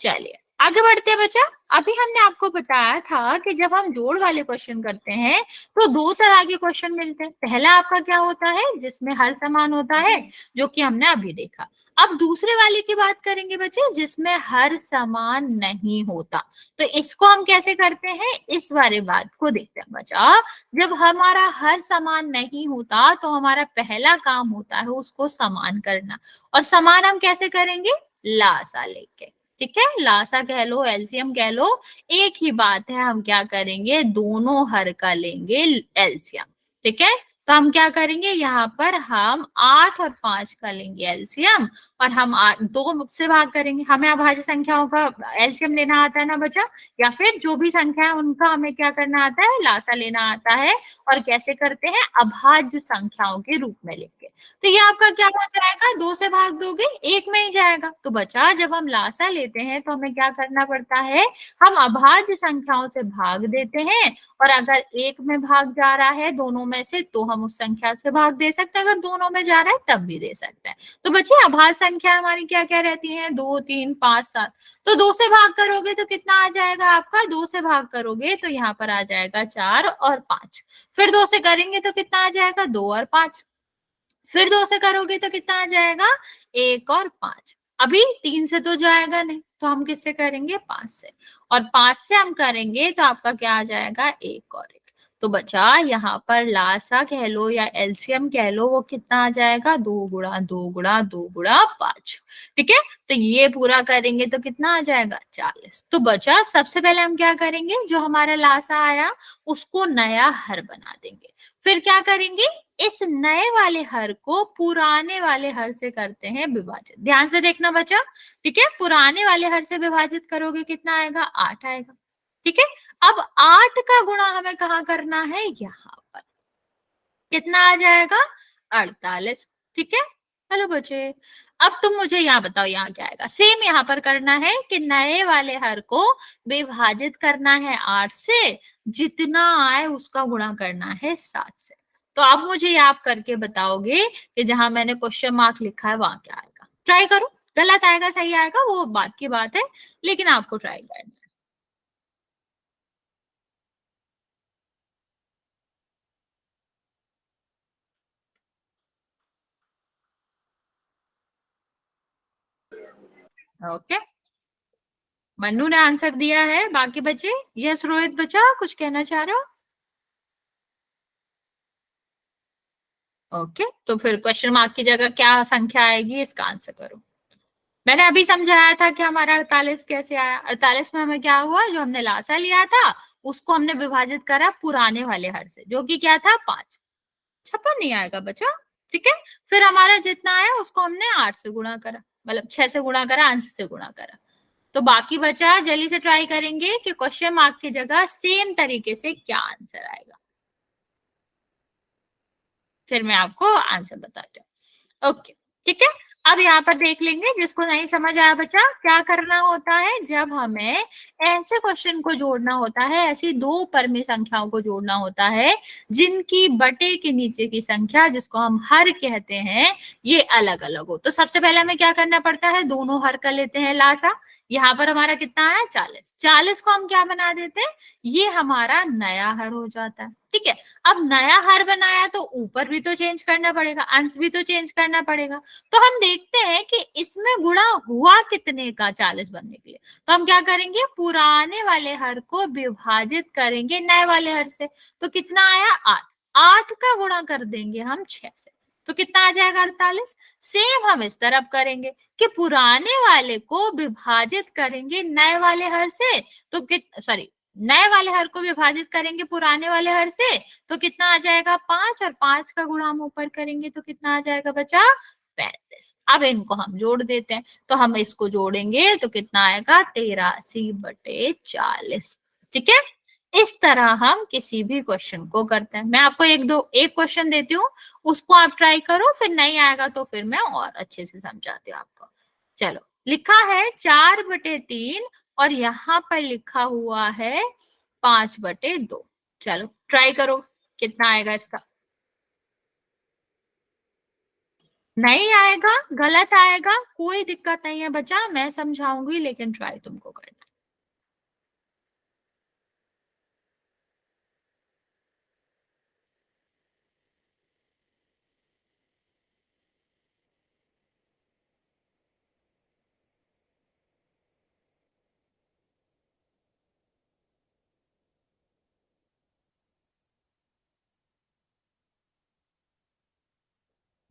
चलिए आगे बढ़ते हैं बच्चा। अभी हमने आपको बताया था कि जब हम जोड़ वाले क्वेश्चन करते हैं, तो दो तरह के क्वेश्चन मिलते हैं। पहला आपका क्या होता है, जिसमें हर समान होता है, जो कि हमने अभी देखा। अब दूसरे वाले की बात करेंगे बच्चे, जिसमें हर समान नहीं होता। तो इसको हम कैसे करते हैं, इस वाले बात को देखते हैं बच्चा। जब हमारा हर समान नहीं होता, तो हमारा पहला काम होता है उसको समान करना। और समान हम कैसे करेंगे, लासा लेके। ठीक है, लासा कह लो, एलसीएम कह लो, एक ही बात है। हम क्या करेंगे, दोनों हर का लेंगे एलसीएम। ठीक है, तो हम क्या करेंगे, यहाँ पर हम 8 और 5 का लेंगे एलसीएम, और हम 2 से भाग करेंगे। हमें अभाज्य संख्याओं का एलसीएम लेना आता है ना बच्चा, या फिर जो भी संख्या है उनका हमें क्या करना आता है, लासा लेना आता है। और कैसे करते हैं, अभाज्य संख्याओं के रूप में लेके। तो ये आपका क्या हो जाएगा, 2 से भाग दोगे, 1 में ही जाएगा। तो बच्चा जब हम लासा लेते हैं, तो हमें क्या करना पड़ता है, हम अभाज्य संख्याओं से भाग देते हैं। और अगर 1 में भाग जा रहा है दोनों में से, तो हम उस संख्या से भाग दे सकते हैं। अगर दोनों में जा रहा है तब भी दे सकते हैं। तो बच्चे अभाज्य संख्या हमारी क्या क्या रहती है, 2, 3, 5, 7। तो 2 से भाग करोगे तो कितना आ जाएगा आपका, 2 से भाग करोगे तो यहाँ पर आ जाएगा 4 और 5। फिर 2 से करेंगे तो कितना आ जाएगा, 2 और 5। फिर 2 से करोगे तो कितना आ जाएगा, 1 और 5। अभी 3 से तो जाएगा नहीं, तो हम किससे करेंगे, 5 से। और 5 से हम करेंगे तो आपका क्या आ जाएगा, 1 और 1। तो बचा यहाँ पर लासा कह लो या एलसीएम कह लो, वो कितना आ जाएगा, 2 गुणा 2 गुणा 2 गुणा 5। ठीक है, तो ये पूरा करेंगे तो कितना आ जाएगा, 40। तो बचा सबसे पहले हम क्या करेंगे, जो हमारा लासा आया उसको नया हर बना देंगे। फिर क्या करेंगे, इस नए वाले हर को पुराने वाले हर से करते हैं विभाजित। ध्यान से देखना बच्चा, ठीक है, पुराने वाले हर से विभाजित करोगे कितना आएगा, 8 आएगा। ठीक है, अब 8 का गुणा हमें कहाँ करना है, यहाँ पर कितना आ जाएगा, 48। ठीक है, हेलो बच्चे, अब तुम मुझे यहाँ बताओ यहाँ क्या आएगा। सेम यहाँ पर करना है कि नए वाले हर को विभाजित करना है 8 से, जितना आए उसका गुणा करना है 7 से। तो आप मुझे याद करके बताओगे कि जहां मैंने क्वेश्चन मार्क लिखा है वहां क्या आएगा। ट्राई करो, गलत आएगा सही आएगा वो बात की बात है, लेकिन आपको ट्राई करना है। ओके, मन्नू ने आंसर दिया है, बाकी बच्चे, यस रोहित बचा कुछ कहना चाह रहे हो। ओके, तो फिर क्वेश्चन मार्क की जगह क्या संख्या आएगी इसका आंसर करो। मैंने अभी समझाया था कि हमारा 48 कैसे आया। 48 में हमें क्या हुआ, जो हमने लासा लिया था उसको हमने विभाजित करा पुराने वाले हर से, जो कि क्या था 5। 56 नहीं आएगा बच्चा। ठीक है, फिर हमारा जितना आया उसको हमने 8 से गुणा करा, मतलब 6 से गुणा करा, अंश से गुणा करा। तो बाकी बचा, जल्दी से ट्राई करेंगे कि क्वेश्चन मार्क की जगह सेम तरीके से क्या आंसर आएगा, फिर मैं आपको आंसर बताती हूँ। ओके, ठीक है, अब यहाँ पर देख लेंगे, जिसको नहीं समझ आया बच्चा क्या करना होता है, जब हमें ऐसे क्वेश्चन को जोड़ना होता है, ऐसी दो परमी संख्याओं को जोड़ना होता है जिनकी बटे के नीचे की संख्या, जिसको हम हर कहते हैं, ये अलग अलग हो। तो सबसे पहले हमें क्या करना पड़ता है, दोनों हर कर लेते हैं लासा। यहाँ पर हमारा कितना है, 40। 40 को हम क्या बना देते हैं, ये हमारा नया हर हो जाता है। ठीक है, अब नया हर बनाया तो ऊपर भी तो चेंज करना पड़ेगा, अंश भी तो चेंज करना पड़ेगा। तो हम देखते हैं कि इसमें गुणा हुआ कितने का 40 बनने के लिए। तो हम क्या करेंगे, पुराने वाले हर को विभाजित करेंगे नए वाले हर से। तो कितना आया, 8। 8 का गुणा कर देंगे हम 6 से, तो कितना आ जाएगा, 48। सेम हम इस तरफ करेंगे कि पुराने वाले को विभाजित करेंगे नए वाले हर से, तो सॉरी, नए वाले हर को विभाजित करेंगे पुराने वाले हर से, तो कितना आ जाएगा, 5। और 5 का गुणा हम ऊपर करेंगे तो कितना आ जाएगा बचा, 35। अब इनको हम जोड़ देते हैं, तो हम इसको जोड़ेंगे तो कितना आएगा, 83/40। ठीक है, इस तरह हम किसी भी क्वेश्चन को करते हैं। मैं आपको एक क्वेश्चन देती हूँ, उसको आप ट्राई करो, फिर नहीं आएगा तो फिर मैं और अच्छे से समझाती हूँ आपको। चलो, लिखा है 4/3 और यहाँ पर लिखा हुआ है 5/2। चलो ट्राई करो, कितना आएगा इसका। नहीं आएगा, गलत आएगा, कोई दिक्कत नहीं है बच्चा, मैं समझाऊंगी, लेकिन ट्राई तुमको करना।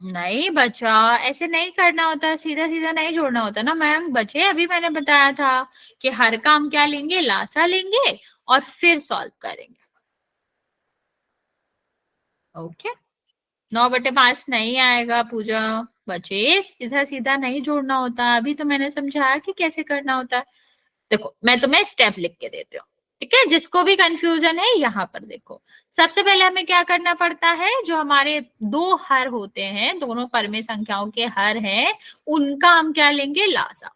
नहीं बच्चा, ऐसे नहीं करना होता, सीधा सीधा नहीं जोड़ना होता ना मयंक। बच्चे अभी मैंने बताया था कि हर काम क्या लेंगे, लासा लेंगे और फिर सॉल्व करेंगे। ओके, 9/5 नहीं आएगा पूजा। बच्चे सीधा सीधा नहीं जोड़ना होता, अभी तो मैंने समझाया कि कैसे करना होता है। देखो, मैं तुम्हें स्टेप लिख के देती हूँ, ठीक है, जिसको भी कंफ्यूजन है यहाँ पर देखो। सबसे पहले हमें क्या करना पड़ता है, जो हमारे दो हर होते हैं, दोनों परमे संख्याओं के हर हैं, उनका हम क्या लेंगे, लासा।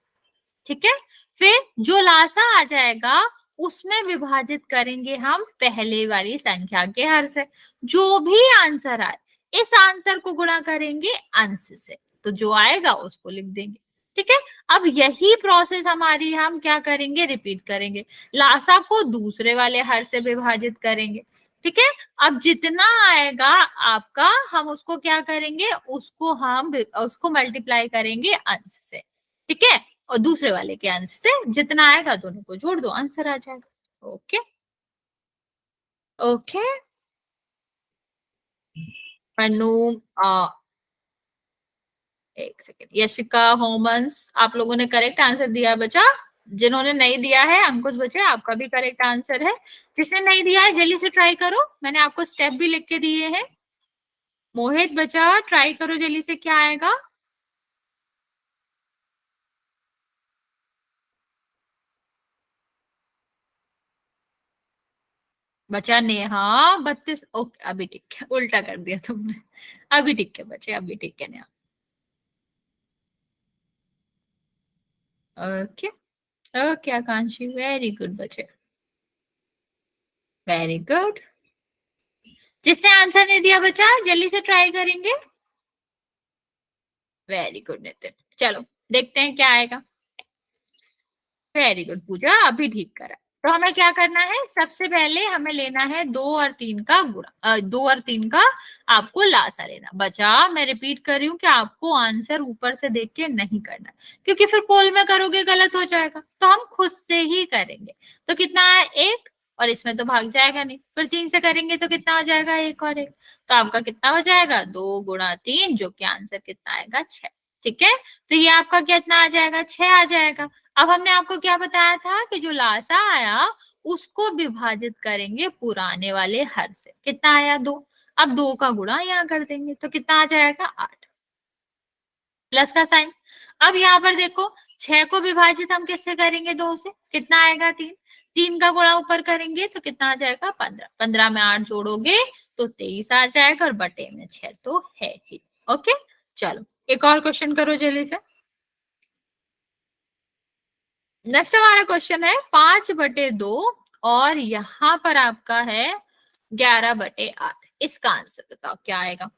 ठीक है, फिर जो लासा आ जाएगा उसमें विभाजित करेंगे हम पहले वाली संख्या के हर से। जो भी आंसर आए, इस आंसर को गुणा करेंगे अंश से, तो जो आएगा उसको लिख देंगे। ठीक है, अब यही प्रोसेस हमारी हम क्या करेंगे, रिपीट करेंगे। लासा को दूसरे वाले हर से विभाजित करेंगे। ठीक है, अब जितना आएगा आपका, हम उसको क्या करेंगे, उसको मल्टीप्लाई करेंगे अंश से। ठीक है, और दूसरे वाले के अंश से जितना आएगा दोनों को जोड़ दो, आंसर आ जाएगा। ओके ओके, अनु, एक सेकेंड, यशिका, होमन्स, आप लोगों ने करेक्ट आंसर दिया है बच्चा। जिन्होंने नहीं दिया है, अंकुश बच्चे, आपका भी करेक्ट आंसर है। जिसने नहीं दिया है जल्दी से ट्राई करो, मैंने आपको स्टेप भी लिख के दिए हैं। मोहित बच्चा ट्राई करो जल्दी से, क्या आएगा? बचा नेहा, 32, ओके अभी ठीक है, उल्टा कर दिया तुमने। अभी ठीक है बच्चे, अभी ठीक है नेहा। ओके, ओके आकांक्षी, वेरी गुड बच्चे, वेरी गुड। जिसने आंसर नहीं दिया बच्चा जल्दी से ट्राई करेंगे। वेरी गुड नितिन, चलो देखते हैं क्या आएगा। वेरी गुड पूजा, अभी ठीक करा। तो हमें क्या करना है, सबसे पहले हमें लेना है 2 और 3 का गुणा, 2 और 3 का आपको लासा लेना। बचा, मैं रिपीट कर रही हूँ कि आपको आंसर ऊपर से देख के नहीं करना, क्योंकि फिर पोल में करोगे गलत हो जाएगा, तो हम खुद से ही करेंगे। तो कितना है, 1, और इसमें तो भाग जाएगा नहीं, फिर 3 से करेंगे तो कितना हो जाएगा, 1 और 1। तो आपका कितना हो जाएगा, 2 × 3, जो कि आंसर कितना आएगा, 6। ठीक है, तो ये आपका कितना आ जाएगा, 6 आ जाएगा। अब हमने आपको क्या बताया था कि जो लासा आया उसको विभाजित करेंगे पुराने वाले हर से। कितना आया, 2। अब 2 का गुणा यहाँ कर देंगे तो कितना आ जाएगा, 8, प्लस का साइन। अब यहाँ पर देखो, 6 को विभाजित हम किससे करेंगे, 2 से, कितना आएगा, 3। 3 का गुणा ऊपर करेंगे तो कितना आ जाएगा, 15। 15 में 8 जोड़ोगे तो 23 आ जाएगा, और बटे में 6 तो है ही। ओके, चलो एक और क्वेश्चन करो जल्दी से। नेक्स्ट हमारा क्वेश्चन है 5/2, और यहाँ पर आपका है 11/8। इसका आंसर बताओ क्या आएगा।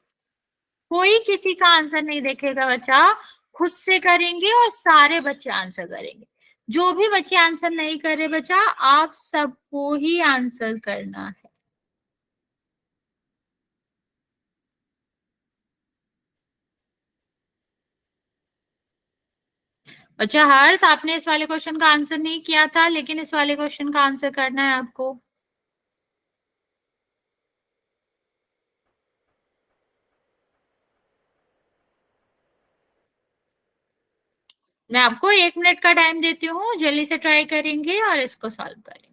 कोई किसी का आंसर नहीं देखेगा बच्चा, खुद से करेंगे और सारे बच्चे आंसर करेंगे। जो भी बच्चे आंसर नहीं कर रहे बच्चा, आप सबको ही आंसर करना है। बच्चा हर्ष, आपने इस वाले क्वेश्चन का आंसर नहीं किया था, लेकिन इस वाले क्वेश्चन का आंसर करना है आपको। मैं आपको 1 मिनट का टाइम देती हूँ, जल्दी से ट्राई करेंगे और इसको सॉल्व करेंगे।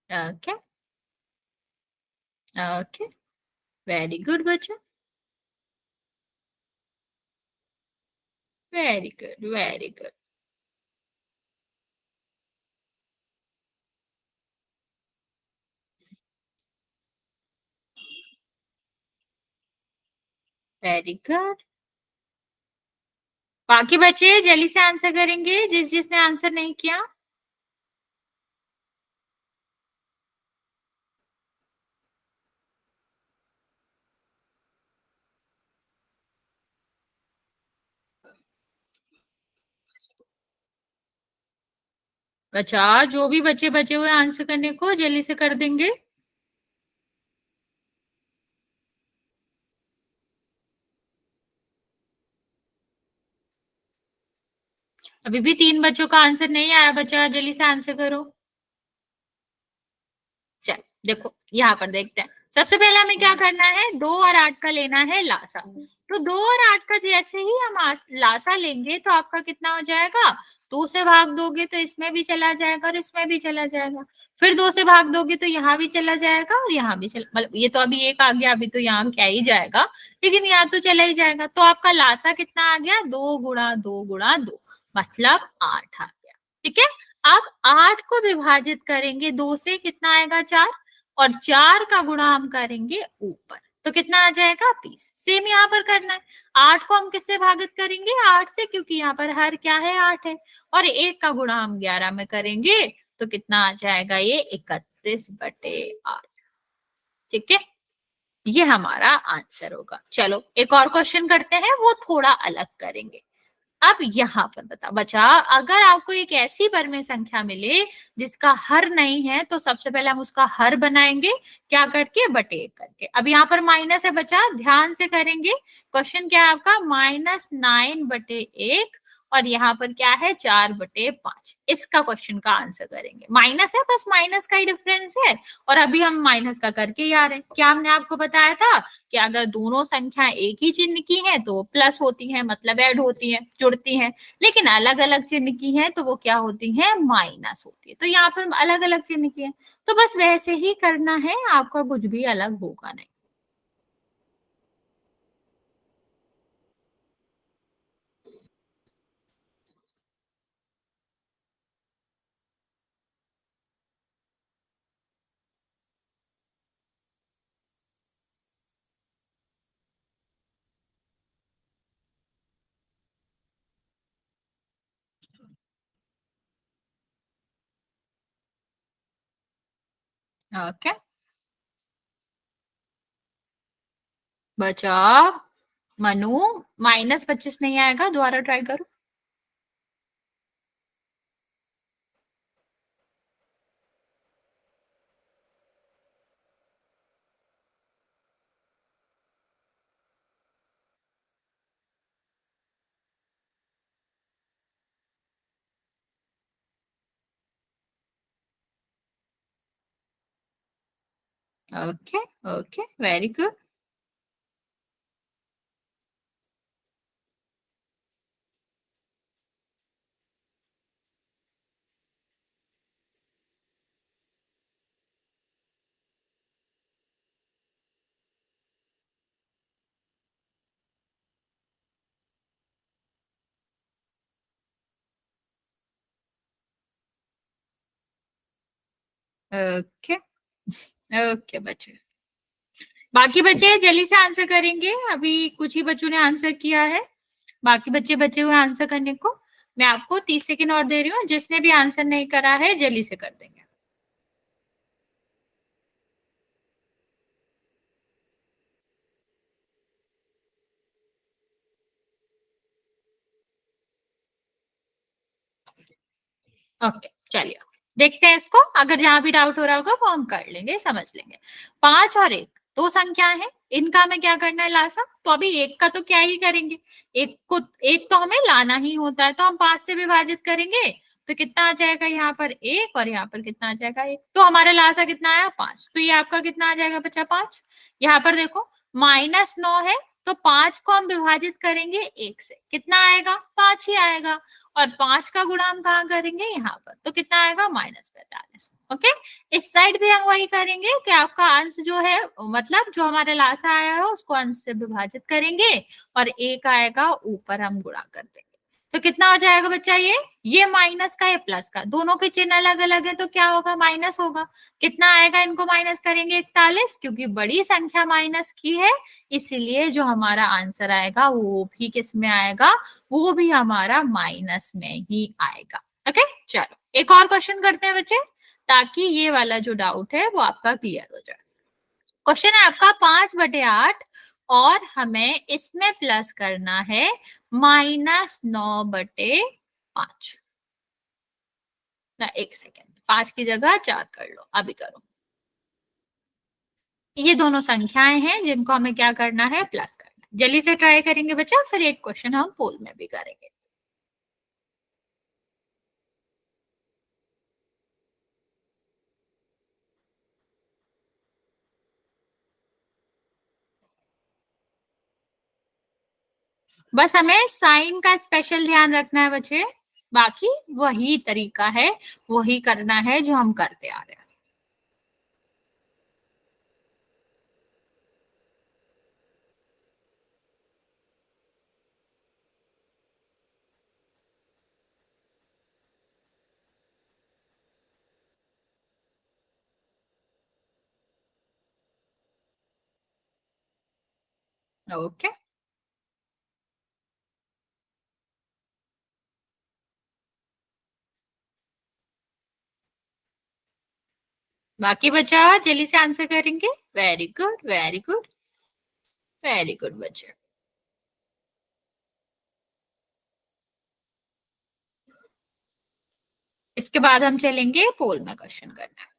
ओके, ओके, वेरी गुड बच्चा, very good, very good, very good. बाकी बच्चे जल्दी से आंसर करेंगे, जिसने आंसर नहीं किया। अच्छा, जो भी बच्चे बचे हुए आंसर करने को जल्दी से कर देंगे। अभी भी 3 बच्चों का आंसर नहीं आया बच्चा, जल्दी से आंसर करो। चल देखो, यहाँ पर देखते हैं। सबसे पहले हमें क्या करना है, 2 और 8 का लेना है लासा। तो 2 और 8 का जैसे ही हम लासा लेंगे तो आपका कितना हो जाएगा, 2 से भाग दोगे तो इसमें भी चला जाएगा और इसमें भी चला जाएगा। फिर 2 से भाग दोगे तो यहाँ भी चला जाएगा और यहाँ भी चला, मतलब ये तो अभी 1 आ गया, अभी तो यहाँ क्या ही जाएगा, लेकिन यहाँ तो चला ही जाएगा। तो आपका लासा कितना आ गया, 2 × 2 × 2, मतलब 8 आ गया। ठीक है, अब 8 को विभाजित करेंगे 2 से, कितना आएगा, 4, और 4 का गुणा हम करेंगे ऊपर तो कितना आ जाएगा, 20। सेम यहाँ पर करना है, 8 को हम किससे भागित करेंगे, 8 से, क्योंकि यहाँ पर हर क्या है, 8 है, और 1 का गुणा हम 11 में करेंगे तो कितना आ जाएगा, ये 31/8। ठीक है, ये हमारा आंसर होगा। चलो एक और क्वेश्चन करते हैं, वो थोड़ा अलग करेंगे। अब यहाँ पर बता बचा, अगर आपको एक ऐसी परमेय संख्या मिले जिसका हर नहीं है तो सबसे पहले हम उसका हर बनाएंगे, क्या करके, बटे एक करके। अब यहाँ पर माइनस है बचा, ध्यान से करेंगे। क्वेश्चन क्या है आपका, -9/1 और यहाँ पर क्या है, 4/5। इसका क्वेश्चन का आंसर करेंगे। माइनस है, बस माइनस का ही डिफरेंस है, और अभी हम माइनस का करके ही आ रहे हैं। क्या हमने आपको बताया था कि अगर दोनों संख्या एक ही चिन्ह की हैं तो प्लस होती हैं, मतलब ऐड होती हैं, जुड़ती हैं। लेकिन अलग अलग चिन्ह की हैं तो वो क्या होती हैं, माइनस होती है। तो यहाँ पर अलग अलग चिन्ह की है, तो बस वैसे ही करना है, आपका कुछ भी अलग होगा नहीं। ओके, बचा मनु, -25 नहीं आएगा, दोबारा ट्राई करो। Okay, okay, very good. Okay, okay बच्चे, बाकी बच्चे जल्दी से आंसर करेंगे। अभी कुछ ही बच्चों ने आंसर किया है, बाकी बच्चे बचे हुए आंसर करने को। मैं आपको 30 सेकेंड और दे रही हूँ, जिसने भी आंसर नहीं करा है जल्दी से कर देंगे। ओके, चलिए देखते हैं इसको। अगर जहां भी डाउट हो रहा होगा वो हम कर लेंगे, समझ लेंगे। 5 और 1 दो संख्या है, इनका हमें क्या करना है, लासा। तो अभी एक का तो क्या ही करेंगे, एक को, एक तो हमें लाना ही होता है, तो हम 5 से विभाजित करेंगे। तो कितना आ जाएगा, यहाँ पर 1 और यहाँ पर कितना आ जाएगा, 1। तो हमारा लासा कितना आया, 5। तो ये आपका कितना आ जाएगा बच्चा, 5। यहाँ पर देखो -9 है, तो 5 को हम विभाजित करेंगे 1 से, कितना आएगा, 5 ही आएगा। और 5 का गुणा हम कहाँ करेंगे, यहाँ पर, तो कितना आएगा, -45। ओके, इस साइड भी हम वही करेंगे कि आपका अंश जो है, मतलब जो हमारा लासा आया है उसको अंश से विभाजित करेंगे, और 1 आएगा ऊपर हम गुणा कर देंगे। तो कितना हो जाएगा बच्चा, ये माइनस का है प्लस का, दोनों के चिन्ह अलग अलग है तो क्या होगा, माइनस होगा। कितना आएगा, इनको माइनस करेंगे 41, क्योंकि बड़ी संख्या माइनस की है, इसीलिए जो हमारा आंसर आएगा वो भी किस में आएगा, वो भी हमारा माइनस में ही आएगा। ओके, चलो एक और क्वेश्चन करते हैं बच्चे, ताकि ये वाला जो डाउट है वो आपका क्लियर हो जाए। क्वेश्चन है आपका 5/8, और हमें इसमें प्लस करना है -9/5। ना, एक सेकेंड, 5 की जगह 4 कर लो, अभी करो। ये दोनों संख्याएं हैं जिनको हमें क्या करना है, प्लस करना है। जल्दी से ट्राई करेंगे बच्चा, फिर एक क्वेश्चन हम पोल में भी करेंगे। बस हमें साइन का स्पेशल ध्यान रखना है बच्चे, बाकी वही तरीका है, वही करना है जो हम करते आ रहे हैं। ओके, बाकी बच्चा जल्दी से आंसर करेंगे। Very good, very good, very good बच्चे। इसके बाद हम चलेंगे पोल में क्वेश्चन करना।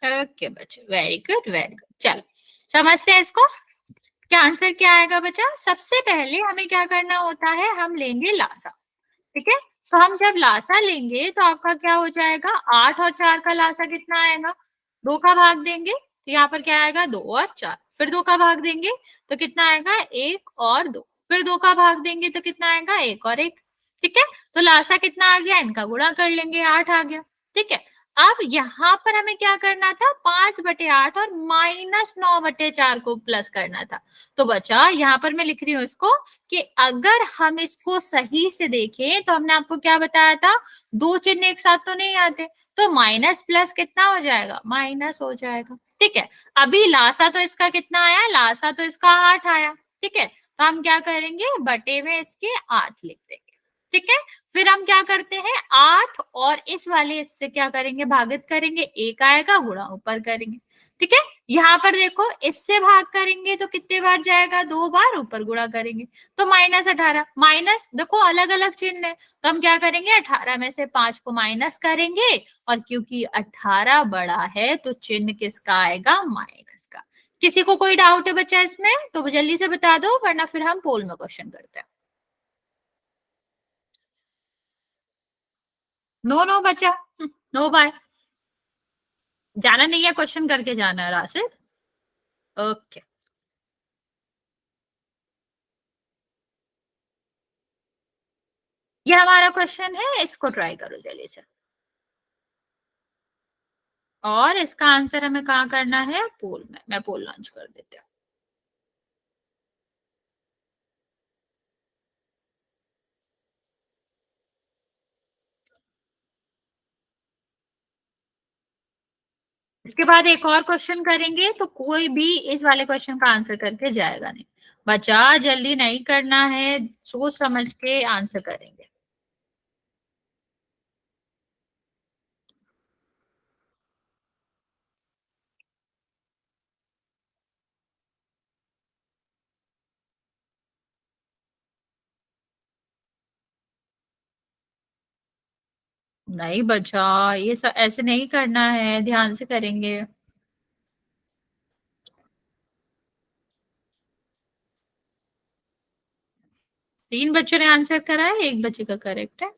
ओके बच्चों, वेरी गुड वेरी गुड। चलो समझते हैं इसको। क्या आंसर क्या आएगा बच्चा? सबसे पहले हमें क्या करना होता है, हम लेंगे लासा। ठीक है, तो हम जब लासा लेंगे तो आपका क्या हो जाएगा, 8 और 4 का लासा कितना आएगा, 2 का भाग देंगे तो यहाँ पर क्या आएगा, 2 और 4, फिर 2 का भाग देंगे तो कितना आएगा, 1 और 2, फिर 2 का भाग देंगे तो कितना आएगा, 1 और 1। ठीक है, तो लासा कितना आ गया, इनका गुणा कर लेंगे, 8 आ गया। ठीक है, अब यहाँ पर हमें क्या करना था, 5/8 और -9/4 को प्लस करना था। तो बचा यहाँ पर मैं लिख रही हूँ इसको कि अगर हम इसको सही से देखें तो हमने आपको क्या बताया था, दो चिन्ह एक साथ तो नहीं आते, तो माइनस प्लस कितना हो जाएगा, माइनस हो जाएगा। ठीक है, अभी लासा तो इसका कितना आया, लासा तो इसका 8 आया। ठीक है, तो हम क्या करेंगे, बटे में इसके 8 लिख देंगे। ठीक है, फिर हम क्या करते हैं, 8 और इस वाले इससे क्या करेंगे, भागित करेंगे, 1 आएगा, गुणा ऊपर करेंगे। ठीक है, यहाँ पर देखो इससे भाग करेंगे तो कितने बार जाएगा, 2 बार, ऊपर गुणा करेंगे तो -18। माइनस देखो अलग अलग चिन्ह है, तो हम क्या करेंगे, 18 में से 5 को माइनस करेंगे, और क्योंकि 18 बड़ा है तो चिन्ह किसका आएगा, माइनस का। किसी को कोई डाउट है बच्चा इसमें तो जल्दी से बता दो, वरना फिर हम पोल में क्वेश्चन करते हैं। नो नो बच्चा, नो बाय, जाना नहीं है, क्वेश्चन करके जाना है राशिद। ओके, ये हमारा क्वेश्चन है, इसको ट्राई करो जल्दी से। और इसका आंसर हमें कहाँ करना है, पोल में। मैं पोल लॉन्च कर देती हूँ। इसके बाद एक और क्वेश्चन करेंगे, तो कोई भी इस वाले क्वेश्चन का आंसर करके जाएगा नहीं। बच्चा जल्दी नहीं करना है, सोच समझ के आंसर करेंगे। नहीं बच्चा, ये सब ऐसे नहीं करना है, ध्यान से करेंगे। 3 बच्चों ने आंसर करा है, एक बच्चे का करेक्ट है।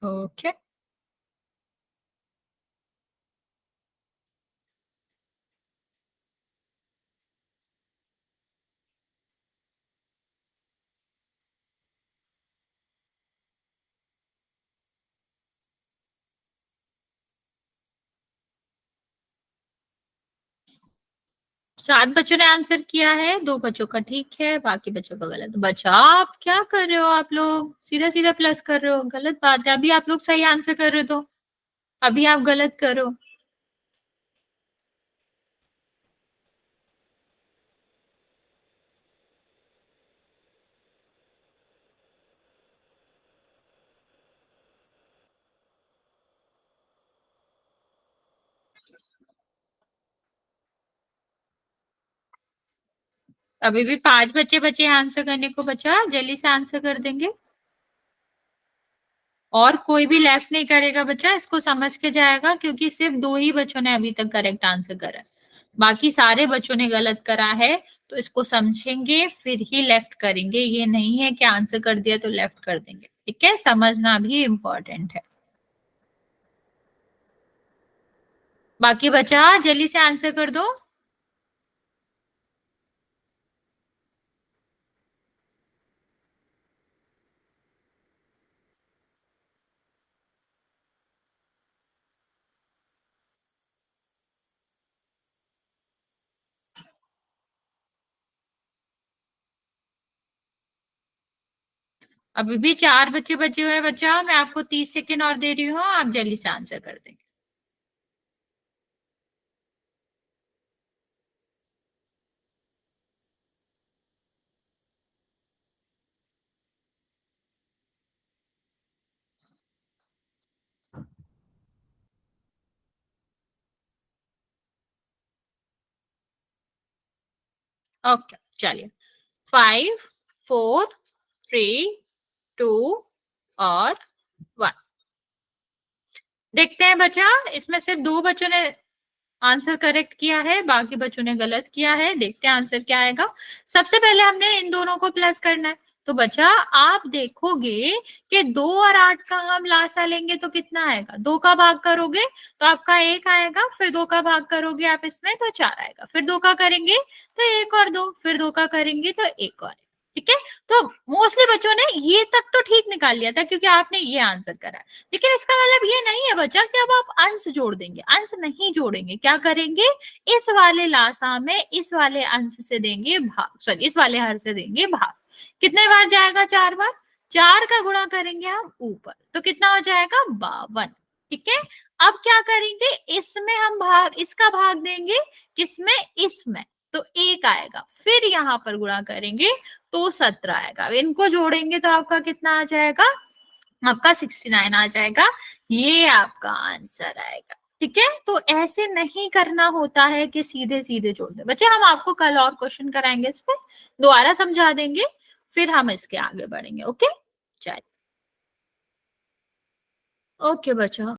ओके, 7 बच्चों ने आंसर किया है, 2 बच्चों का ठीक है, बाकी बच्चों का गलत। बच्चा आप क्या कर रहे हो, आप लोग सीधा सीधा प्लस कर रहे हो, गलत बात है। अभी आप लोग सही आंसर कर रहे हो तो अभी आप गलत करो। अभी भी 5 बच्चे बचे आंसर करने को, बच्चा जल्दी से आंसर कर देंगे। और कोई भी लेफ्ट नहीं करेगा बच्चा, इसको समझ के जाएगा, क्योंकि सिर्फ 2 ही बच्चों ने अभी तक करेक्ट आंसर करा है, बाकी सारे बच्चों ने गलत करा है। तो इसको समझेंगे फिर ही लेफ्ट करेंगे, ये नहीं है कि आंसर कर दिया तो लेफ्ट कर देंगे। ठीक है, समझना भी इम्पोर्टेंट है। बाकी बच्चा जल्दी से आंसर कर दो। अभी भी 4 बच्चे बचे हुए हैं बच्चा, मैं आपको 30 सेकेंड और दे रही हूँ, आप जल्दी से आंसर कर देंगे। ओके चलिए, 5 4 3 2 और 1। देखते हैं बच्चा, इसमें सिर्फ 2 बच्चों ने आंसर करेक्ट किया है, बाकी बच्चों ने गलत किया है। देखते हैं आंसर क्या आएगा। सबसे पहले हमने इन दोनों को प्लस करना है, तो बच्चा आप देखोगे कि 2 और 8 का हम लासा लेंगे तो कितना आएगा, 2 का भाग करोगे तो आपका 1 आएगा, फिर 2 का भाग करोगे आप इसमें तो 4 आएगा, फिर 2 का करेंगे तो 1 और 2, फिर 2 का करेंगे तो 1 और। ठीक है, तो मोस्टली बच्चों ने ये तक तो ठीक निकाल लिया था क्योंकि आपने ये आंसर करा है। लेकिन इसका मतलब ये नहीं है बच्चा कि अब आप अंश जोड़ देंगे, अंश नहीं जोड़ेंगे। क्या करेंगे, इस वाले लासा में इस वाले अंश से देंगे भाग, सॉरी इस वाले हर से देंगे भाग। कितने बार जाएगा, 4 बार, 4 का गुणा करेंगे हम ऊपर तो कितना हो जाएगा, 52। ठीक है, अब क्या करेंगे, इसमें हम भाग, इसका भाग देंगे किसमें, इसमें, तो 1 आएगा, फिर यहाँ पर गुणा करेंगे तो 17 आएगा, इनको जोड़ेंगे तो आपका कितना आ जाएगा, आपका 69 आ जाएगा। ये आपका आंसर आएगा। ठीक है, तो ऐसे नहीं करना होता है कि सीधे सीधे जोड़ दे। बच्चे हम आपको कल और क्वेश्चन कराएंगे, इस पे दोबारा समझा देंगे, फिर हम इसके आगे बढ़ेंगे। ओके चलिए, ओके बच्चा।